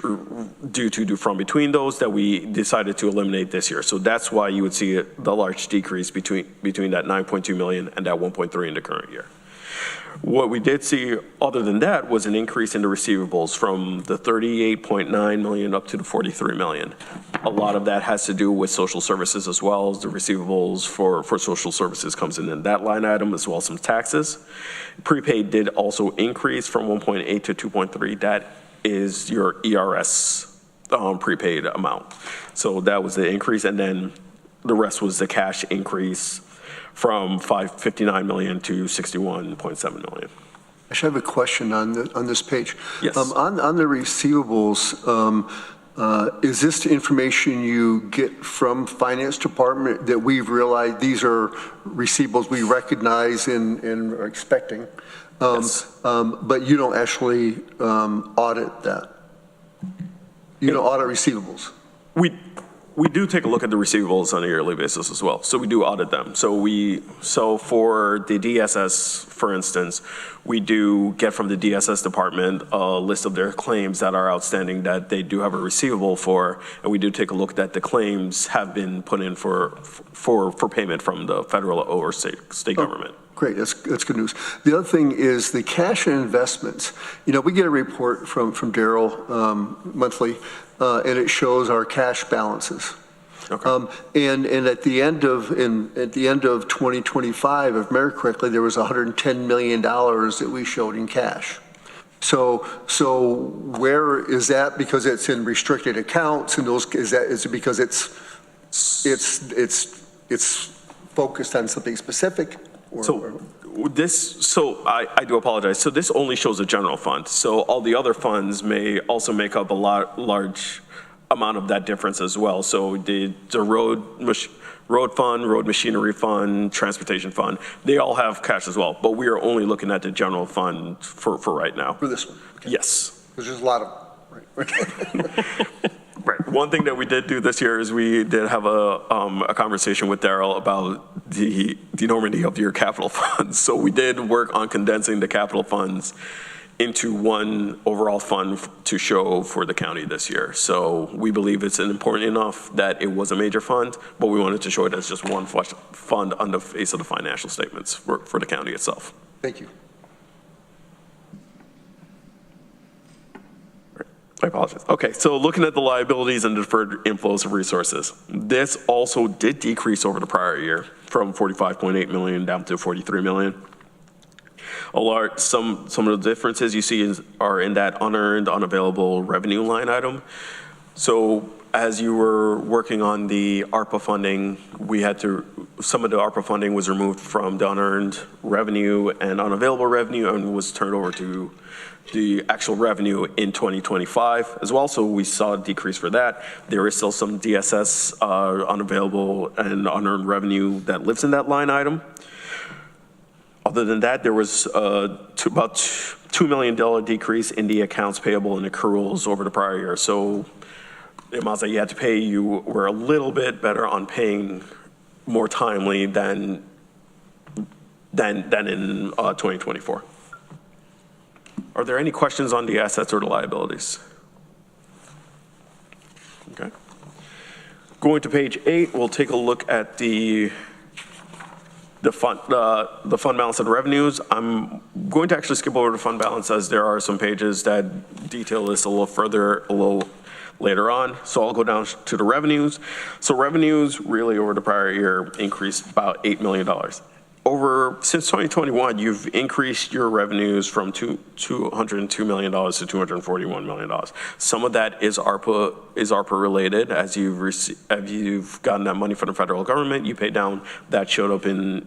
S17: due to, due from between those that we decided to eliminate this year. So that's why you would see the large decrease between that 9.2 million and that 1.3 in the current year. What we did see other than that was an increase in the receivables from the 38.9 million up to the 43 million. A lot of that has to do with social services as well as the receivables for social services comes in that line item, as well as some taxes. Prepaid did also increase from 1.8 to 2.3. That is your ERS prepaid amount. So that was the increase, and then the rest was the cash increase from 559 million to 61.7 million.
S5: I should have a question on this page.
S17: Yes.
S5: On the receivables, is this the information you get from Finance Department that we've realized these are receivables we recognize and are expecting?
S17: Yes.
S5: But you don't actually audit that? You don't audit receivables?
S17: We do take a look at the receivables on a yearly basis as well. So we do audit them. So for the DSS, for instance, we do get from the DSS department a list of their claims that are outstanding that they do have a receivable for, and we do take a look that the claims have been put in for payment from the federal or state government.
S5: Great, that's good news. The other thing is the cash and investments. You know, we get a report from Daryl monthly, and it shows our cash balances. Okay. And at the end of 2025, if I remember correctly, there was $110 million that we showed in cash. So where is that? Because it's in restricted accounts, and is it because it's focused on something specific?
S17: I do apologize. So this only shows a general fund. So all the other funds may also make up a large amount of that difference as well. So the road fund, road machinery fund, transportation fund, they all have cash as well. But we are only looking at the general fund for right now.
S5: For this one? Okay.
S17: Yes.
S5: Because there's a lot of, right.
S16: Right.
S17: One thing that we did do this year is we did have a conversation with Daryl about the enormity of your capital funds. So we did work on condensing the capital funds into one overall fund to show for the county this year. So we believe it's important enough that it was a major fund, but we wanted to show it as just one fund on the face of the financial statements for the county itself.
S5: Thank you.
S17: I apologize. Okay, so looking at the liabilities and deferred inflows of resources, this also did decrease over the prior year from 45.8 million down to 43 million. Some of the differences you see are in that unearned, unavailable revenue line item. So as you were working on the ARPA funding, some of the ARPA funding was removed from the unearned revenue and unavailable revenue and was turned over to the actual revenue in 2025 as well. So we saw a decrease for that. There is still some DSS unavailable and unearned revenue that lives in that line item. Other than that, there was about $2 million decrease in the accounts payable and accruals over the prior year. So the amounts that you had to pay, you were a little bit better on paying more timely than in 2024. Are there any questions on the assets or the liabilities? Okay. Going to page 8, we'll take a look at the fund balance and revenues. I'm going to actually skip over the fund balance as there are some pages that detail this a little later on. So I'll go down to the revenues. So revenues really over the prior year increased about $8 million. Since 2021, you've increased your revenues from $202 million to $241 million. Some of that is ARPA related. As you've gotten that money from the federal government, you pay down. That showed up in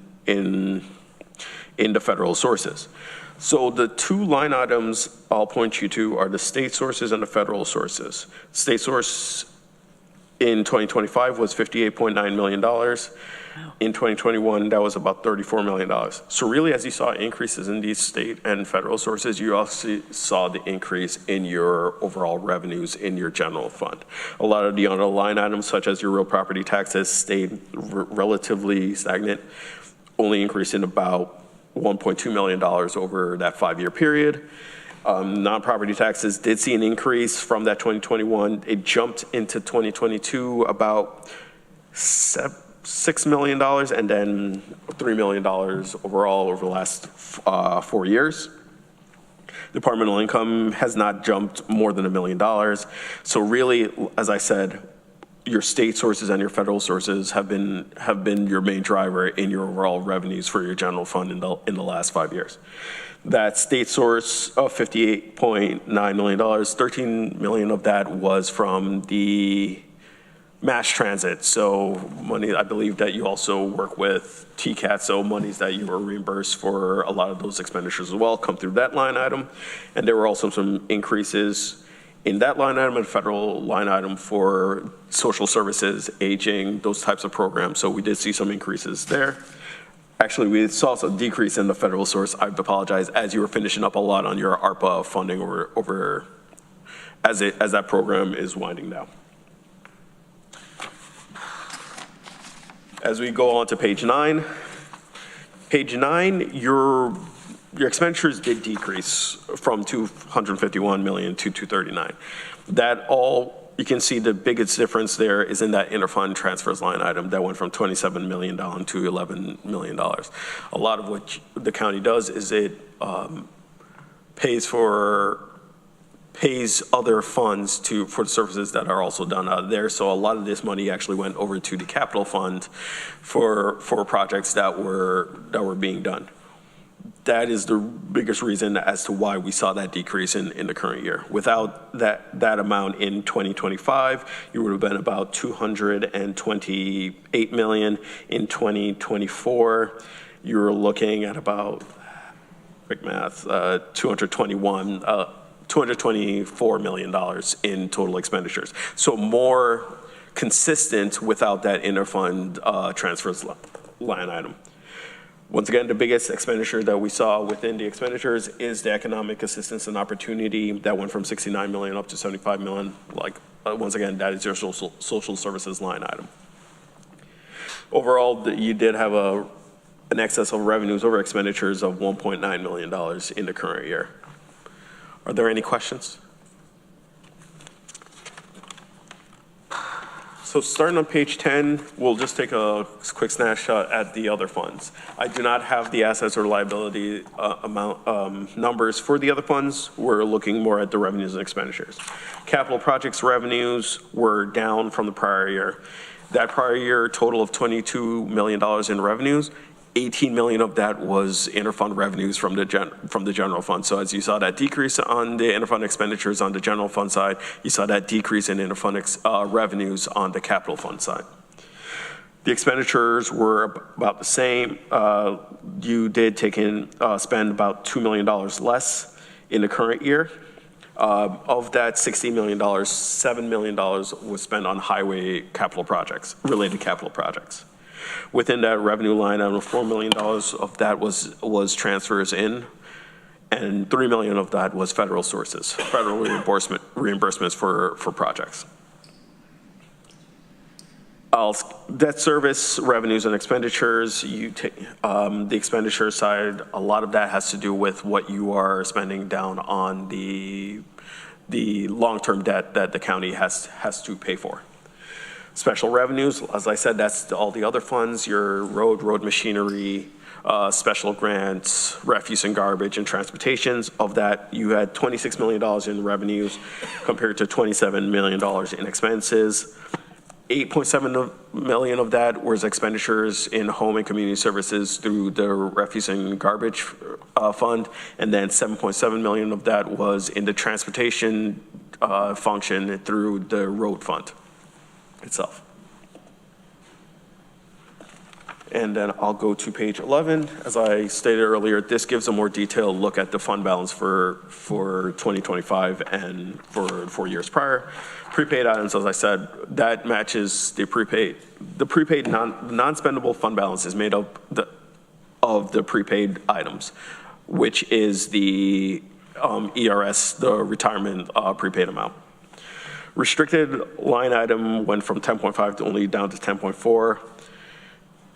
S17: the federal sources. So the two line items I'll point you to are the state sources and the federal sources. State source in 2025 was $58.9 million. In 2021, that was about $34 million. So really, as you saw increases in these state and federal sources, you also saw the increase in your overall revenues in your general fund. A lot of the other line items, such as your real property taxes, stayed relatively stagnant, only increasing about $1.2 million over that 5-year period. Non-property taxes did see an increase from that 2021. It jumped into 2022 about $6 million and then $3 million overall over the last 4 years. Departmental income has not jumped more than $1 million. So really, as I said, your state sources and your federal sources have been your main driver in your overall revenues for your general fund in the last 5 years. That state source of $58.9 million, $13 million of that was from the mass transit. So money, I believe that you also work with TCAT, so monies that you were reimbursed for a lot of those expenditures as well come through that line item. And there were also some increases in that line item and federal line item for social services, aging, those types of programs. So we did see some increases there. Actually, we saw some decrease in the federal source. I apologize, as you were finishing up a lot on your ARPA funding over as that program is winding down. As we go on to page 9, your expenditures did decrease from 251 million to 239. That all, you can see the biggest difference there is in that interfund transfers line item that went from 27 million down to $11 million. A lot of what the county does is it pays other funds for the services that are also done out of there. So a lot of this money actually went over to the capital fund for projects that were being done. That is the biggest reason as to why we saw that decrease in the current year. Without that amount in 2025, you would have been about 228 million. In 2024, you were looking at about, quick math, $224 million in total expenditures. So more consistent without that interfund transfers line item. Once again, the biggest expenditure that we saw within the expenditures is the economic assistance and opportunity that went from 69 million up to 75 million. Like once again, that is your social services line item. Overall, you did have an excess of revenues over expenditures of $1.9 million in the current year. Are there any questions? So starting on page 10, we'll just take a quick snapshot at the other funds. I do not have the assets or liability numbers for the other funds. We're looking more at the revenues and expenditures. Capital projects revenues were down from the prior year. That prior year total of $22 million in revenues, 18 million of that was interfund revenues from the general fund. So as you saw that decrease on the interfund expenditures on the general fund side, you saw that decrease in interfund revenues on the capital fund side. The expenditures were about the same. You did spend about $2 million less in the current year. Of that $60 million, $7 million was spent on highway capital projects, related capital projects. Within that revenue line item, $4 million of that was transfers in, and $3 million of that was federal sources, federal reimbursements for projects. Debt service revenues and expenditures, the expenditure side, a lot of that has to do with what you are spending down on the long-term debt that the county has to pay for. Special revenues, as I said, that's all the other funds, your road machinery, special grants, refuse and garbage, and transportations. Of that, you had $26 million in revenues compared to $27 million in expenses. 8.7 million of that was expenditures in home and community services through the refuse and garbage fund, and then 7.7 million of that was in the transportation function through the road fund itself. And then I'll go to page 11. As I stated earlier, this gives a more detailed look at the fund balance for 2025 and for 4 years prior. Prepaid items, as I said, that matches the prepaid. The prepaid non-spendable fund balance is made up of the prepaid items, which is the ERS, the retirement prepaid amount. Restricted line item went from 10.5 to only down to 10.4.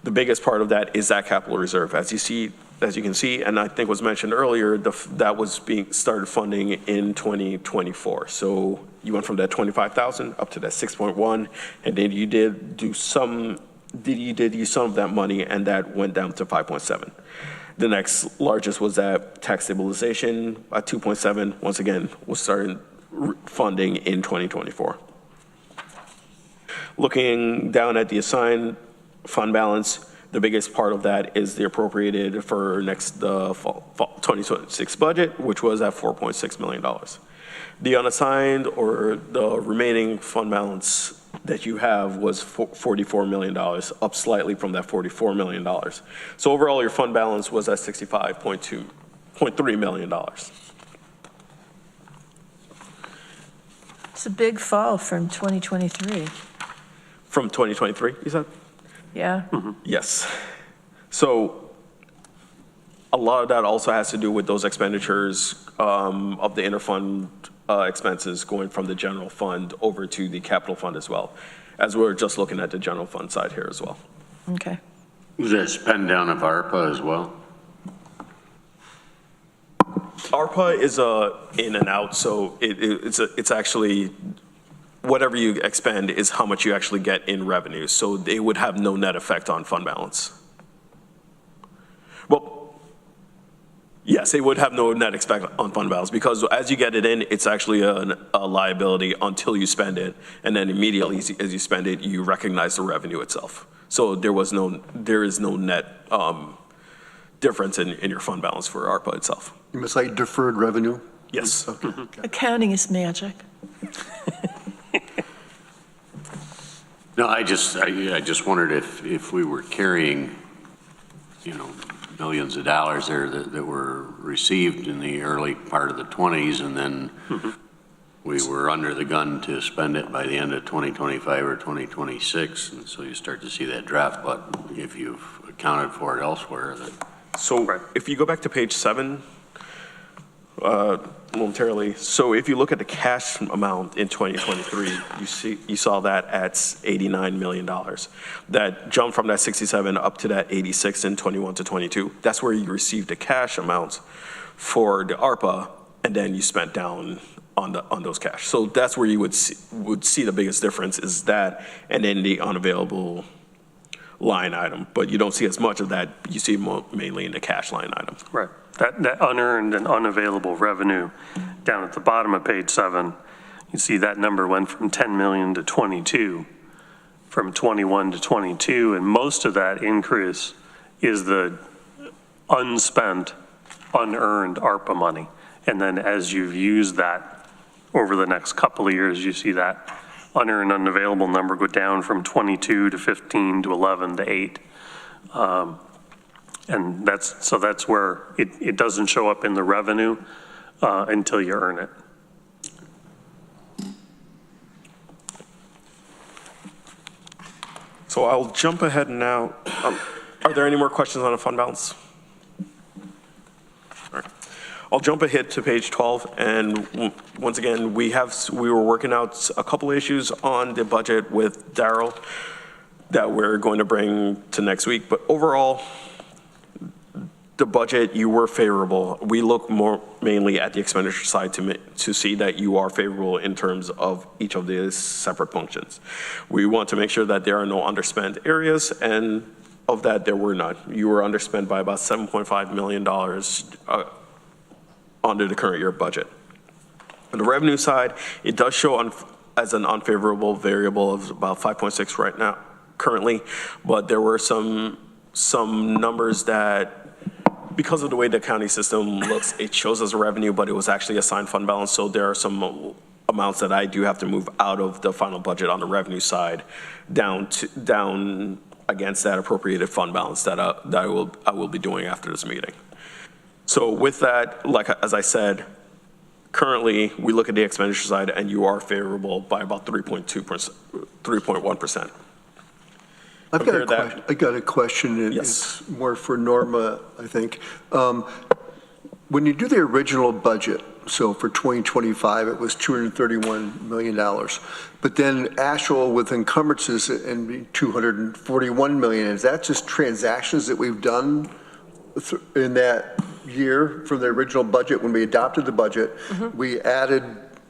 S17: The biggest part of that is that capital reserve. As you can see, and I think was mentioned earlier, that was being started funding in 2024. So you went from that 25,000 up to that 6.1, and then you did use some of that money, and that went down to 5.7. The next largest was that tax stabilization at 2.7. Once again, was started funding in 2024. Looking down at the assigned fund balance, the biggest part of that is the appropriated for the fall 2026 budget, which was at $4.6 million. The unassigned or the remaining fund balance that you have was $44 million, up slightly from that $44 million. So overall, your fund balance was at $65.3 million.
S1: It's a big fall from 2023.
S17: From 2023, you said?
S1: Yeah.
S17: Mm-hmm. Yes. So a lot of that also has to do with those expenditures of the interfund expenses going from the general fund over to the capital fund as well, as we're just looking at the general fund side here as well.
S1: Okay.
S12: Was that spend down of ARPA as well?
S17: ARPA is in and out, so it's actually whatever you expend is how much you actually get in revenue. So it would have no net effect on fund balance. Well, yes, it would have no net effect on fund balance because as you get it in, it's actually a liability until you spend it, and then immediately as you spend it, you recognize the revenue itself. So there is no net difference in your fund balance for ARPA itself.
S5: You must say deferred revenue?
S17: Yes.
S5: Okay.
S1: Accounting is magic.
S12: No, I just wondered if we were carrying, millions of dollars there that were received in the early part of the 20s, and then we were under the gun to spend it by the end of 2025 or 2026, and so you start to see that drop. But if you've accounted for it elsewhere, that.
S17: So if you go back to page 7, momentarily. So if you look at the cash amount in 2023, you saw that at $89 million. That jumped from that 67 up to that 86 in 21 to 22. That's where you received the cash amounts for the ARPA, and then you spent down on those cash. So that's where you would see the biggest difference is that, and then the unavailable line item. But you don't see as much of that. You see mainly in the cash line item.
S16: Right. That unearned and unavailable revenue down at the bottom of page 7, you see that number went from 10 million to 22, from 21 to 22, and most of that increase is the unspent, unearned ARPA money. And then as you've used that over the next couple of years, you see that unearned, unavailable number go down from 22 to 15 to 11 to 8. And that's where it doesn't show up in the revenue until you earn it.
S17: So I'll jump ahead now. Are there any more questions on the fund balance? All right. I'll jump ahead to page 12, and once again, we were working out a couple of issues on the budget with Daryl that we're going to bring to next week, but overall, the budget, you were favorable. We look more mainly at the expenditure side to see that you are favorable in terms of each of these separate functions. We want to make sure that there are no underspent areas, and of that, there were none. You were underspent by about $7.5 million under the current year budget. On the revenue side, it does show as an unfavorable variable of about 5.6 right now, currently, but there were some numbers that, because of the way the county system looks, it shows as a revenue, but it was actually assigned fund balance. So there are some amounts that I do have to move out of the final budget on the revenue side down against that appropriated fund balance that I will be doing after this meeting. So with that, like as I said, currently we look at the expenditure side and you are favorable by about 3.1%.
S5: I got a question, and
S17: yes.
S5: It's more for Norma, I think. When you do the original budget, so for 2025, it was $231 million, but then actual with encumbrances and $241 million. Is that just transactions that we've done in that year from the original budget? When we adopted the budget, we added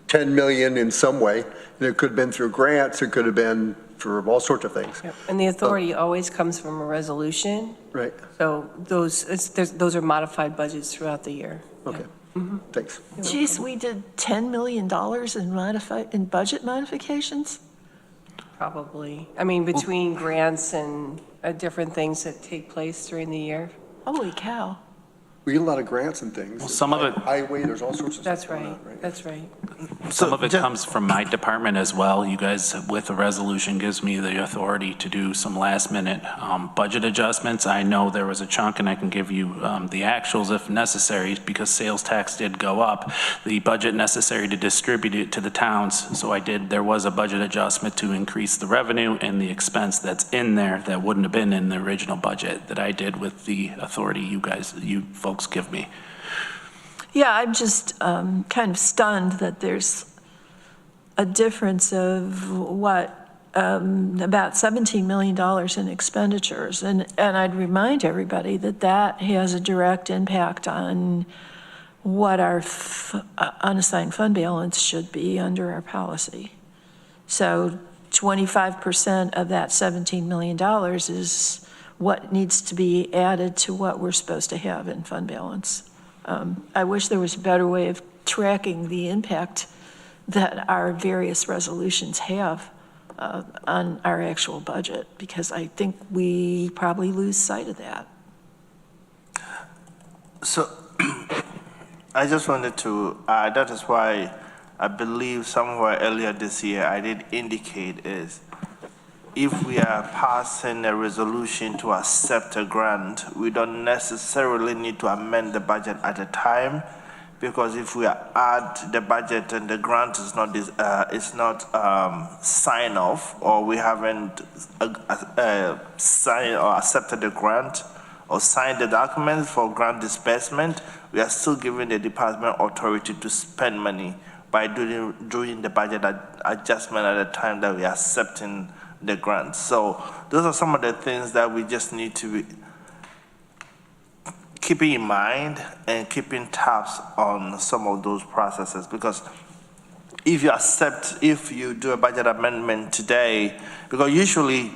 S5: 10 million in some way, and it could have been through grants, it could have been for all sorts of things.
S8: Yep. And the authority always comes from a resolution.
S5: Right.
S8: So those are modified budgets throughout the year.
S5: Okay.
S8: Yeah.
S5: Thanks.
S1: Geez, we did $10 million in budget modifications?
S8: Probably. I mean, between grants and different things that take place during the year.
S1: Holy cow.
S5: We get a lot of grants and things.
S11: Well, some of it.
S5: Highway, there's all sorts of
S8: That's
S5: stuff going
S8: right.
S5: on, right?
S8: That's right.
S11: Some of it comes from my department as well. You guys, with the resolution, gives me the authority to do some last minute budget adjustments. I know there was a chunk, and I can give you the actuals if necessary, because sales tax did go up. The budget necessary to distribute it to the towns. So there was a budget adjustment to increase the revenue and the expense that's in there that wouldn't have been in the original budget that I did with the authority you folks give me.
S1: Yeah, I'm just kind of stunned that there's a difference of about $17 million in expenditures. And I'd remind everybody that has a direct impact on what our unassigned fund balance should be under our policy. So 25% of that $17 million is what needs to be added to what we're supposed to have in fund balance. I wish there was a better way of tracking the impact that our various resolutions have on our actual budget, because I think we probably lose sight of that.
S10: So I just wanted to add, that is why I believe somewhere earlier this year I did indicate is if we are passing a resolution to accept a grant, we don't necessarily need to amend the budget at a time, because if we add the budget and the grant is not signed off, or we haven't signed or accepted the grant or sign the documents for grant disbursement, we are still giving the department authority to spend money by doing the budget adjustment at the time that we are accepting the grant. So those are some of the things that we just need to be keeping in mind and keeping tabs on some of those processes, because if you do a budget amendment today, because usually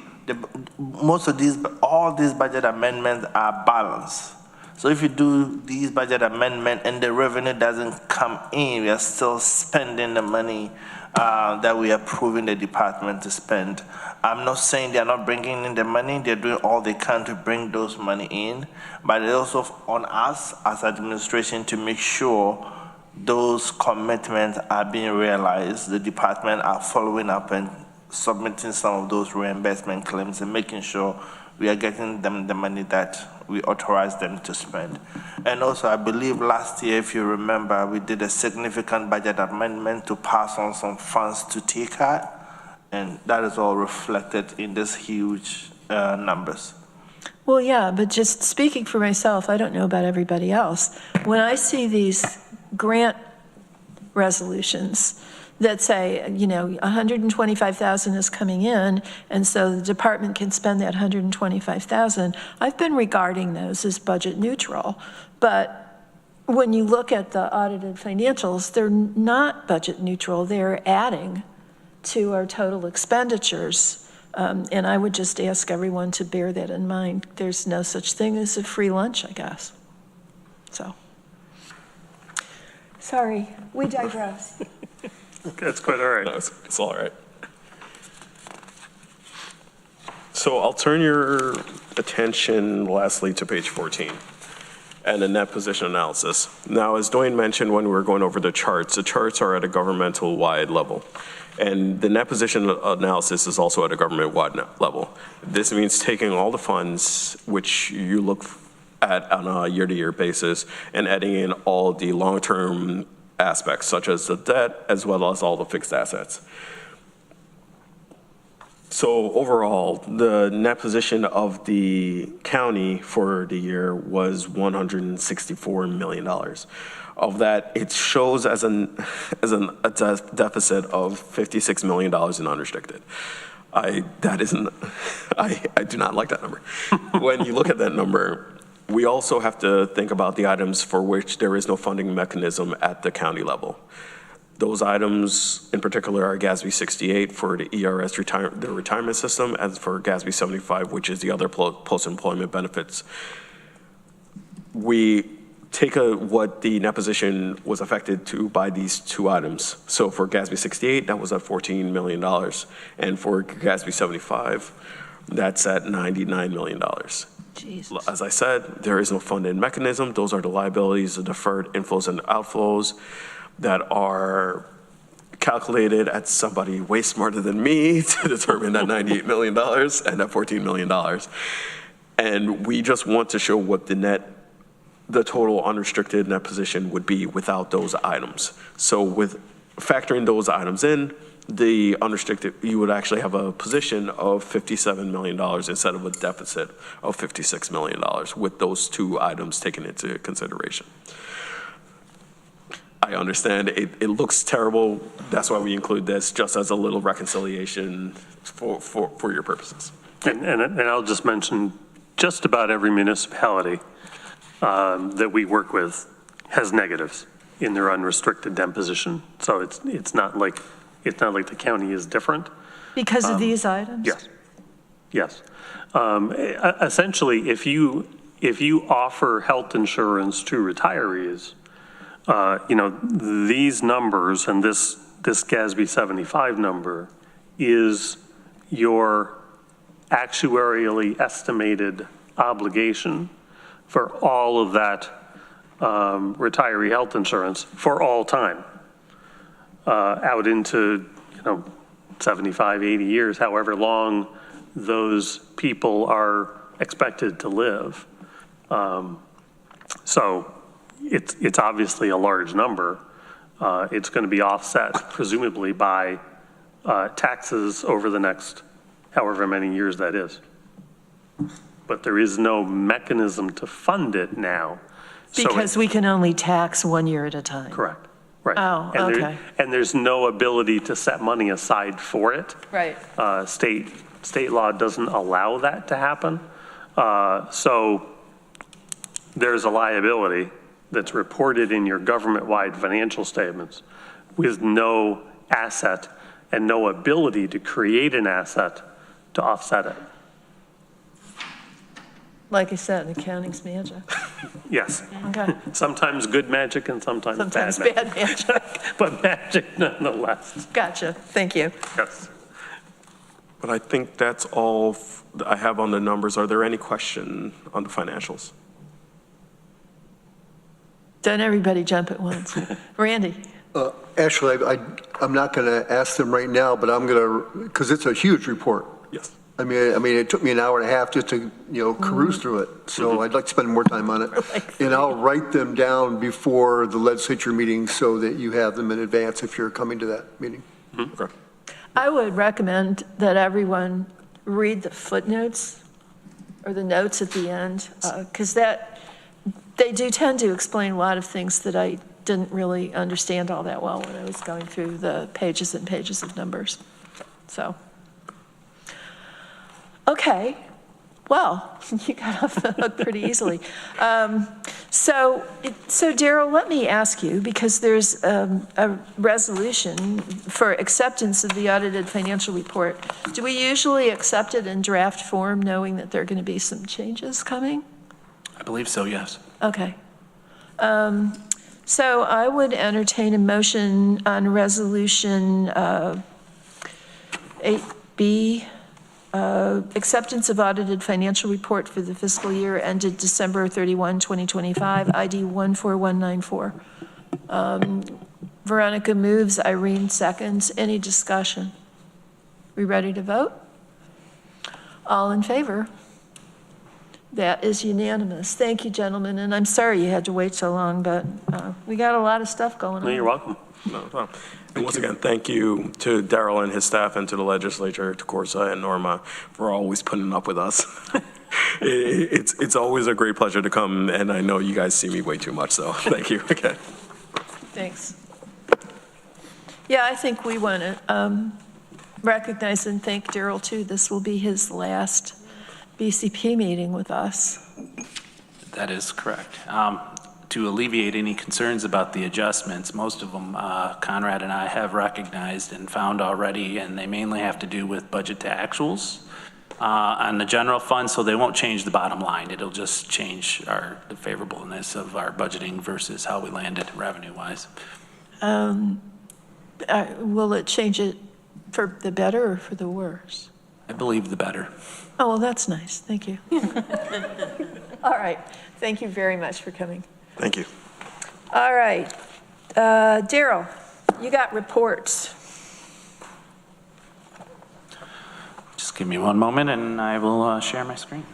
S10: all these budget amendments are balanced. So if you do these budget amendment and the revenue doesn't come in, we are still spending the money that we are approving the department to spend. I'm not saying they're not bringing in the money, they're doing all they can to bring those money in, but it's also on us as administration to make sure those commitments are being realized. The department are following up and submitting some of those reimbursement claims and making sure we are getting them the money that we authorize them to spend. And also, I believe last year, if you remember, we did a significant budget amendment to pass on some funds to TCAT, and that is all reflected in this huge numbers.
S1: Well, yeah, but just speaking for myself, I don't know about everybody else. When I see these grant resolutions that say, you know, 125,000 is coming in, and so the department can spend that 125,000. I've been regarding those as budget neutral, but when you look at the audited financials, they're not budget neutral. They're adding to our total expenditures, and I would just ask everyone to bear that in mind. There's no such thing as a free lunch, I guess. So, sorry, we digress.
S16: That's quite all right.
S17: No, it's all right. So I'll turn your attention lastly to page 14 and the net position analysis. Now, as Dwayne mentioned when we were going over the charts are at a governmental wide level. And the net position analysis is also at a government-wide level. This means taking all the funds which you look at on a year-to-year basis and adding in all the long-term aspects, such as the debt, as well as all the fixed assets. So overall, the net position of the county for the year was $164 million. Of that, it shows as a deficit of $56 million in unrestricted. I do not like that number. When you look at that number, we also have to think about the items for which there is no funding mechanism at the county level. Those items in particular are GASB 68 for the ERS the retirement system, and for GASB 75, which is the other post-employment benefits. We take what the net position was affected to by these two items. So for GASB 68, that was at $14 million. And for GASB 75, that's at $99 million.
S1: Jesus.
S17: As I said, there is no funding mechanism. Those are the liabilities, the deferred inflows and outflows that are calculated at somebody way smarter than me to determine that $98 million and that $14 million. And we just want to show what the total unrestricted net position would be without those items. So with factoring those items in, the unrestricted, you would actually have a position of $57 million instead of a deficit of $56 million with those two items taken into consideration. I understand it looks terrible. That's why we include this just as a little reconciliation for your purposes.
S16: And I'll just mention just about every municipality that we work with has negatives in their unrestricted net position. So it's not like the county is different.
S1: Because of these items?
S16: Yes. Essentially, if you offer health insurance to retirees, these numbers and this GASB 75 number is your actuarially estimated obligation for all of that retiree health insurance for all time. Out into 75, 80 years, however long those people are expected to live. So it's obviously a large number. It's going to be offset presumably by taxes over the next however many years that is. but there is no mechanism to fund it now. So
S1: Because we can only tax 1 year at a time.
S16: correct, right.
S1: Oh,
S16: And
S1: okay.
S16: and there's no ability to set money aside for it.
S1: Right.
S16: State law doesn't allow that to happen. So there's a liability that's reported in your government-wide financial statements with no asset and no ability to create an asset to offset it.
S1: Like I said, accounting's magic.
S16: Yes.
S1: Okay.
S16: Sometimes good magic and sometimes
S1: Sometimes
S16: bad magic.
S1: bad magic.
S16: But magic nonetheless.
S1: Gotcha. Thank you.
S16: Yes.
S17: But I think that's all I have on the numbers. Are there any question on the financials?
S1: Don't everybody jump at once. Randy?
S5: Actually, I'm not going to ask them right now, but I'm going to, because it's a huge report.
S17: Yes.
S5: I mean, it took me an hour and a half just to, peruse through it. So I'd like to spend more time on it. And I'll write them down before the legislature meeting so that you have them in advance if you're coming to that meeting.
S17: Okay.
S1: I would recommend that everyone read the footnotes or the notes at the end, because they do tend to explain a lot of things that I didn't really understand all that well when I was going through the pages and pages of numbers. So, okay, well, you got off the hook pretty easily. So Daryl, let me ask you, because there's a resolution for acceptance of the audited financial report. Do we usually accept it in draft form, knowing that there are going to be some changes coming?
S11: I believe so, yes.
S1: Okay. So I would entertain a motion on resolution 8B, acceptance of audited financial report for the fiscal year ended December 31, 2025, ID 14194. Veronica moves, Irene seconds. Any discussion? We ready to vote? All in favor? That is unanimous. Thank you, gentlemen, and I'm sorry you had to wait so long, but we got a lot of stuff going on.
S16: No, you're welcome.
S17: No. And once again, thank you to Daryl and his staff and to the legislature, to Corsa and Norma for always putting up with us. It's always a great pleasure to come, and I know you guys see me way too much, so thank you again.
S1: Thanks. Yeah, I think we want to recognize and thank Daryl, too. This will be his last BCP meeting with us.
S11: That is correct. To alleviate any concerns about the adjustments, most of them Conrad and I have recognized and found already, and they mainly have to do with budget to actuals on the general fund, so they won't change the bottom line. It'll just change the favorableness of our budgeting versus how we landed revenue-wise.
S1: Will it change it for the better or for the worse?
S11: I believe the better.
S1: Oh, well, that's nice. Thank you. All right. Thank you very much for coming.
S17: Thank you.
S1: All right. Daryl, you got reports.
S11: Just give me one moment and I will share my screen.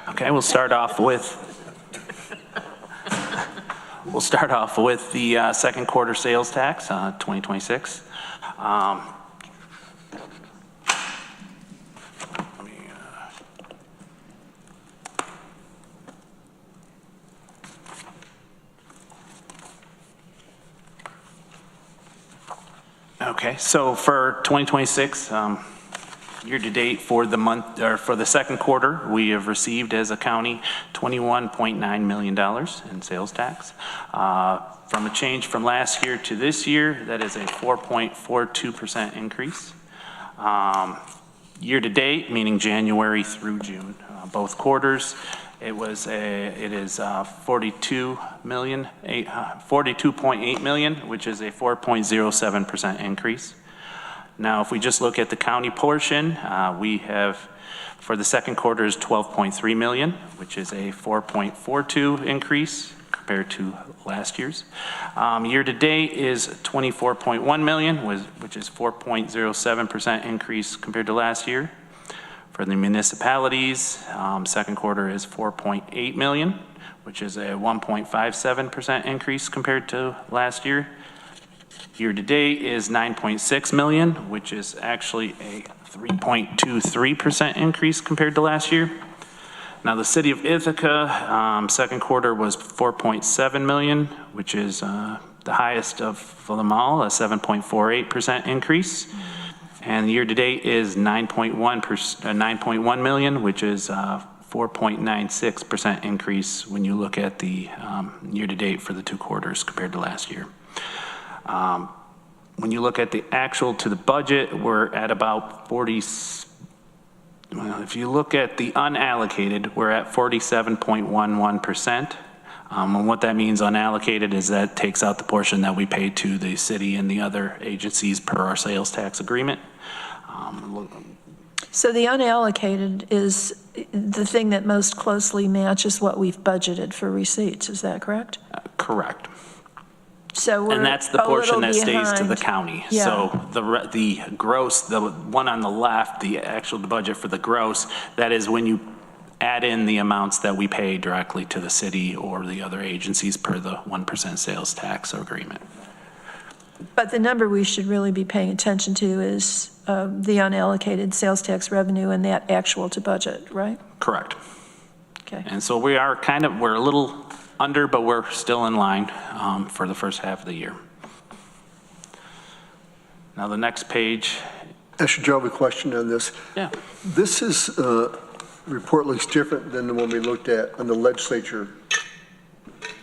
S11: Okay, we'll start off with the second quarter sales tax, 2026. Okay, so for 2026, year-to-date for the month, or for the second quarter, we have received as a county $21.9 million in sales tax. From a change from last year to this year, that is a 4.42% increase. Year-to-date, meaning January through June, both quarters, it is 42.8 million, which is a 4.07% increase. Now, if we just look at the county portion, we have, for the second quarter is 12.3 million, which is a 4.42 increase compared to last year's. Year-to-date is 24.1 million, which is 4.07% increase compared to last year. For the municipalities, second quarter is 4.8 million, which is a 1.57% increase compared to last year. Year-to-date is 9.6 million, which is actually a 3.23% increase compared to last year. Now, the city of Ithaca, second quarter was 4.7 million, which is the highest of them all, a 7.48% increase. And year-to-date is 9.1 million, which is 4.96% increase when you look at the year-to-date for the 2 quarters compared to last year. When you look at the actual to the budget, we're at about 40. Well, if you look at the unallocated, we're at 47.11%. And what that means unallocated is that takes out the portion that we pay to the city and the other agencies per our sales tax agreement.
S1: So the unallocated is the thing that most closely matches what we've budgeted for receipts, is that correct?
S11: Correct.
S1: So we're
S11: and that's the portion that stays to the county.
S1: Yeah.
S11: So the gross, the one on the left, the actual budget for the gross, that is when you add in the amounts that we pay directly to the city or the other agencies per the 1% sales tax agreement.
S1: But the number we should really be paying attention to is the unallocated sales tax revenue and that actual to budget, right?
S11: Correct.
S1: Okay.
S11: And so we are we're a little under, but we're still in line for the first half of the year. Now the next page.
S5: Actually, Joe, I have a question on this.
S11: Yeah.
S5: This is, report looks different than the one we looked at on the legislature.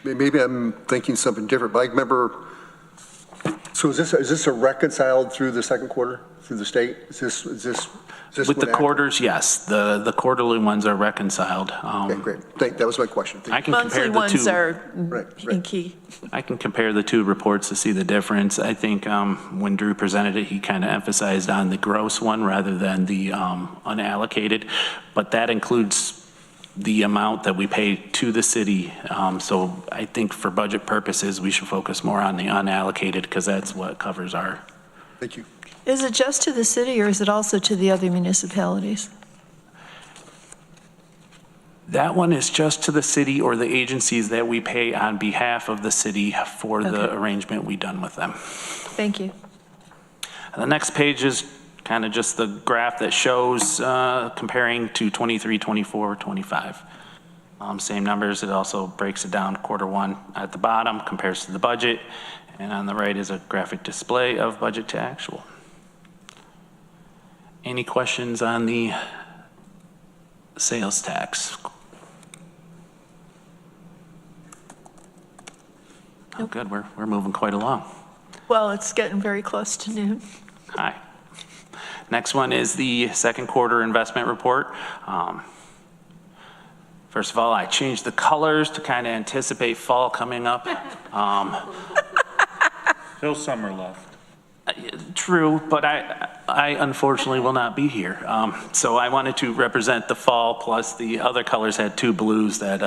S5: Maybe I'm thinking something different, but I remember, so is this a reconciled through the second quarter, through the state? Is this
S11: with the quarters, yes. The quarterly ones are reconciled.
S5: Okay, great. That was my question.
S11: I can
S1: Monthly
S11: compare the
S1: ones
S11: two.
S1: are
S5: right.
S1: key.
S11: I can compare the two reports to see the difference. I think when Drew presented it, he kind of emphasized on the gross one rather than the unallocated, but that includes the amount that we pay to the city. So I think for budget purposes, we should focus more on the unallocated because that's what covers our.
S5: Thank you.
S1: Is it just to the city or is it also to the other municipalities?
S11: That one is just to the city or the agencies that we pay on behalf of the city for the arrangement we done with them.
S1: Thank you.
S11: And the next page is kind of just the graph that shows comparing to 23, 24, 25. Same numbers. It also breaks it down quarter one at the bottom, compares to the budget. And on the right is a graphic display of budget to actual. Any questions on the sales tax? Oh, good. We're moving quite along.
S1: Well, it's getting very close to noon.
S11: Hi. Next one is the second quarter investment report. First of all, I changed the colors to kind of anticipate fall coming up.
S15: Still summer left.
S11: True, but I unfortunately will not be here. So I wanted to represent the fall, plus the other colors had two blues that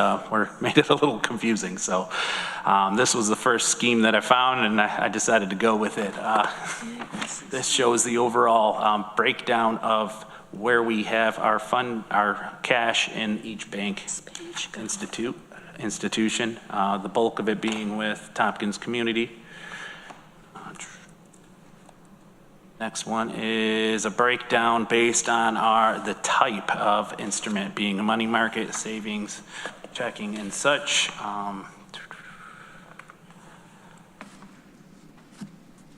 S11: made it a little confusing. So this was the first scheme that I found, and I decided to go with it. This shows the overall breakdown of where we have our cash in each bank institution. The bulk of it being with Tompkins Community. Next one is a breakdown based on the type of instrument, being a money market, savings, checking, and such.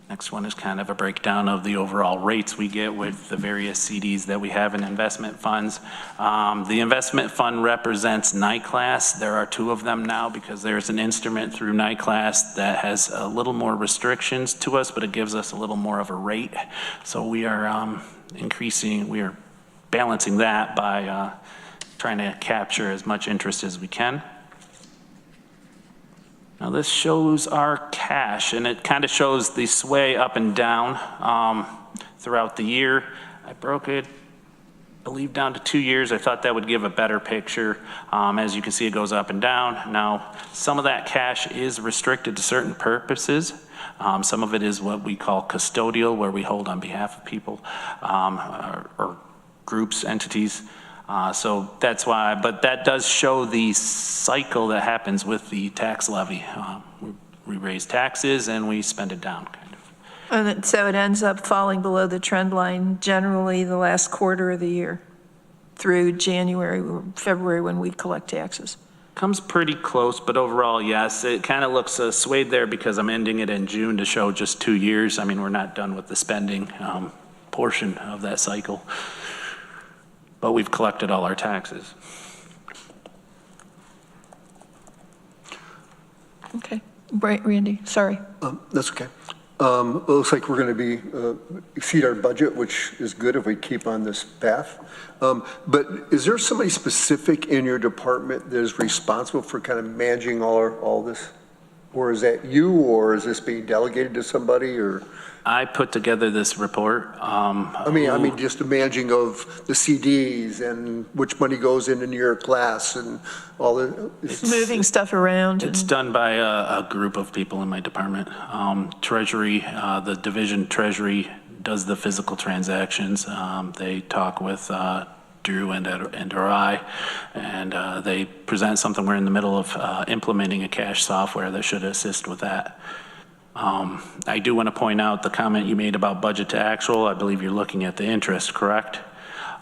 S11: Next one is kind of a breakdown of the overall rates we get with the various CDs that we have in investment funds. The investment fund represents NICLAS. There are two of them now because there's an instrument through NICLAS that has a little more restrictions to us, but it gives us a little more of a rate. So we are we are balancing that by trying to capture as much interest as we can. Now this shows our cash, and it kind of shows the sway up and down throughout the year. I broke it, I believe, down to 2 years. I thought that would give a better picture. As you can see, it goes up and down. Now, some of that cash is restricted to certain purposes. Some of it is what we call custodial, where we hold on behalf of people or groups, entities. So that's why, but that does show the cycle that happens with the tax levy. We raise taxes and we spend it down, kind of.
S1: And so it ends up falling below the trend line generally the last quarter of the year through January or February when we collect taxes.
S11: Comes pretty close, but overall, yes. It kind of looks swayed there because I'm ending it in June to show just 2 years. I mean, we're not done with the spending portion of that cycle, but we've collected all our taxes.
S1: Okay. Right, Randy, sorry.
S5: That's okay. It looks like we're going to be exceed our budget, which is good if we keep on this path. But is there somebody specific in your department that is responsible for kind of managing all this? Or is that you, or is this being delegated to somebody, or?
S11: I put together this report.
S5: I mean, just the managing of the CDs and which money goes into New York class and all the.
S1: Moving stuff around.
S11: It's done by a group of people in my department. Treasury, the division Treasury does the physical transactions. They talk with Drew and I, and they present something. We're in the middle of implementing a cash software that should assist with that. I do want to point out the comment you made about budget to actual. I believe you're looking at the interest, correct?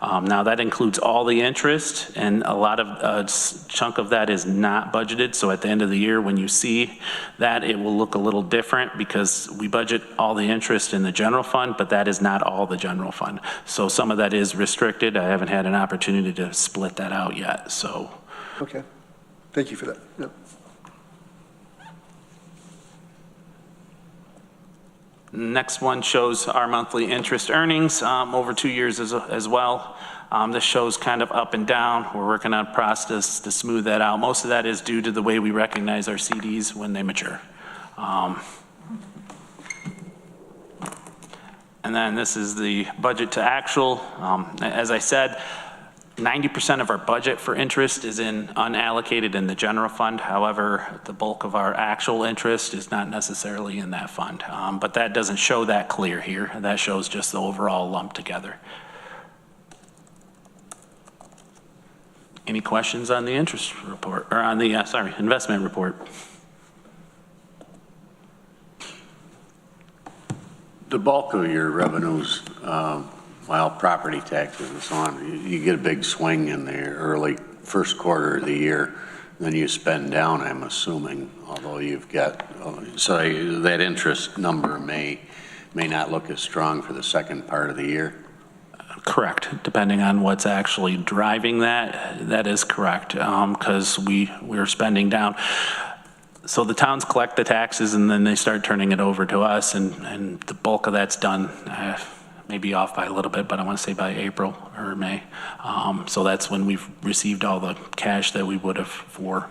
S11: Now that includes all the interest, and a lot of chunk of that is not budgeted. So at the end of the year, when you see that, it will look a little different because we budget all the interest in the general fund, but that is not all the general fund. So some of that is restricted. I haven't had an opportunity to split that out yet. So.
S5: Okay. Thank you for that. Yep.
S11: Next one shows our monthly interest earnings over 2 years as well. This shows kind of up and down. We're working on a process to smooth that out. Most of that is due to the way we recognize our CDs when they mature. And then this is the budget to actual. As I said, 90% of our budget for interest is unallocated in the general fund. However, the bulk of our actual interest is not necessarily in that fund. But that doesn't show that clear here. That shows just the overall lump together. Any questions on the interest report, or on the, investment report?
S12: The bulk of your revenues, while property taxes and so on, you get a big swing in the early first quarter of the year, then you spend down, I'm assuming, although you've got, so that interest number may not look as strong for the second part of the year.
S11: Correct, depending on what's actually driving that. That is correct, because we're spending down. So the towns collect the taxes and then they start turning it over to us, and the bulk of that's done. Maybe off by a little bit, but I want to say by April or May. So that's when we've received all the cash that we would have for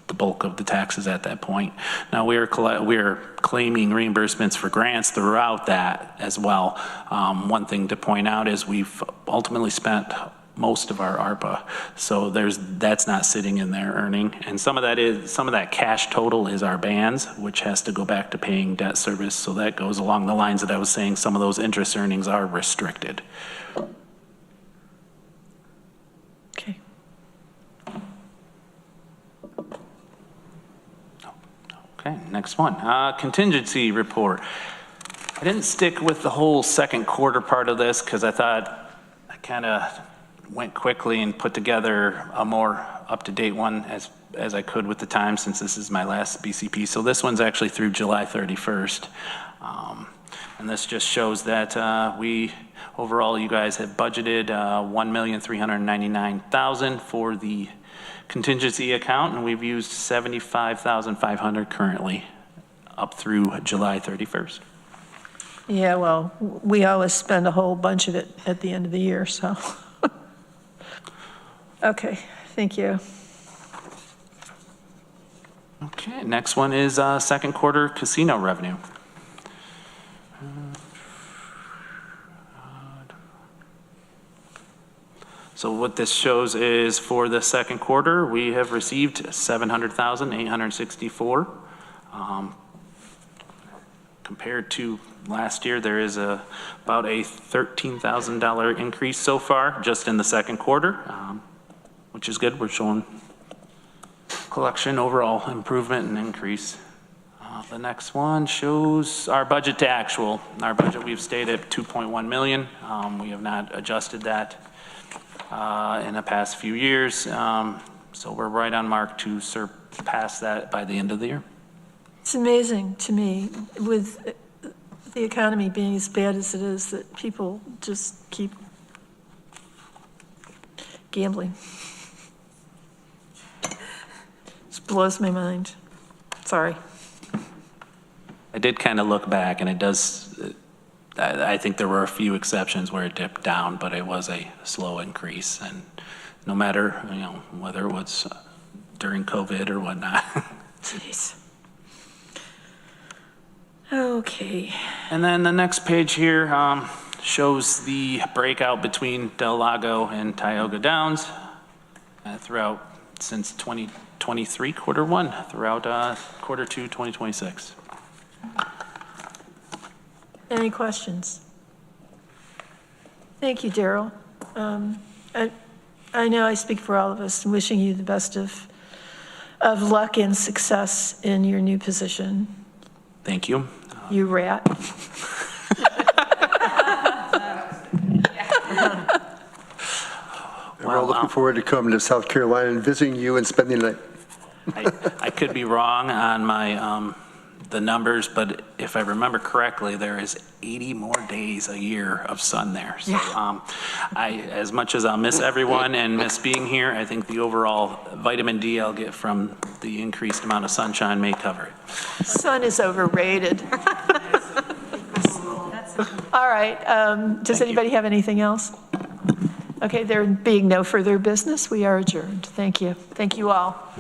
S11: the bulk of the taxes at that point. Now we are claiming reimbursements for grants throughout that as well. One thing to point out is we've ultimately spent most of our ARPA, so that's not sitting in there earning, and some of that cash total is our bands, which has to go back to paying debt service. So that goes along the lines that I was saying. Some of those interest earnings are restricted.
S1: Okay.
S11: Okay, next one, contingency report. I didn't stick with the whole second quarter part of this because I thought I kind of went quickly and put together a more up-to-date one as I could with the time, since this is my last BCP. So this one's actually through July 31st. And this just shows that overall you guys have budgeted $1,399,000 for the contingency account, and we've used $75,500 currently up through July 31st.
S1: Yeah, well, we always spend a whole bunch of it at the end of the year, so. Okay, thank you.
S11: Okay, next one is second quarter casino revenue. So what this shows is for the second quarter, we have received 700,864. Compared to last year, there is about a $13,000 increase so far, just in the second quarter, which is good. We're showing collection overall improvement and increase. The next one shows our budget to actual. Our budget, we've stayed at 2.1 million. We have not adjusted that in the past few years. So we're right on mark to surpass that by the end of the year.
S1: It's amazing to me, with the economy being as bad as it is, that people just keep gambling. Just blows my mind. Sorry.
S11: I did kind of look back, and it does, I think there were a few exceptions where it dipped down, but it was a slow increase. And no matter, whether it was during COVID or whatnot.
S1: Jeez. Okay.
S11: And then the next page here shows the breakout between Del Lago and Tioga Downs throughout, since 2023, quarter one, throughout quarter two, 2026.
S1: Any questions? Thank you, Daryl. I know I speak for all of us in wishing you the best of luck and success in your new position.
S11: Thank you.
S1: You rat.
S5: We're all looking forward to coming to South Carolina and visiting you and spending the night.
S11: I could be wrong on my the numbers, but if I remember correctly, there is 80 more days a year of sun there. So as much as I'll miss everyone and miss being here, I think the overall vitamin D I'll get from the increased amount of sunshine may cover it.
S1: Sun is overrated. All right. Does anybody have anything else? Okay, there being no further business, we are adjourned. Thank you. Thank you all.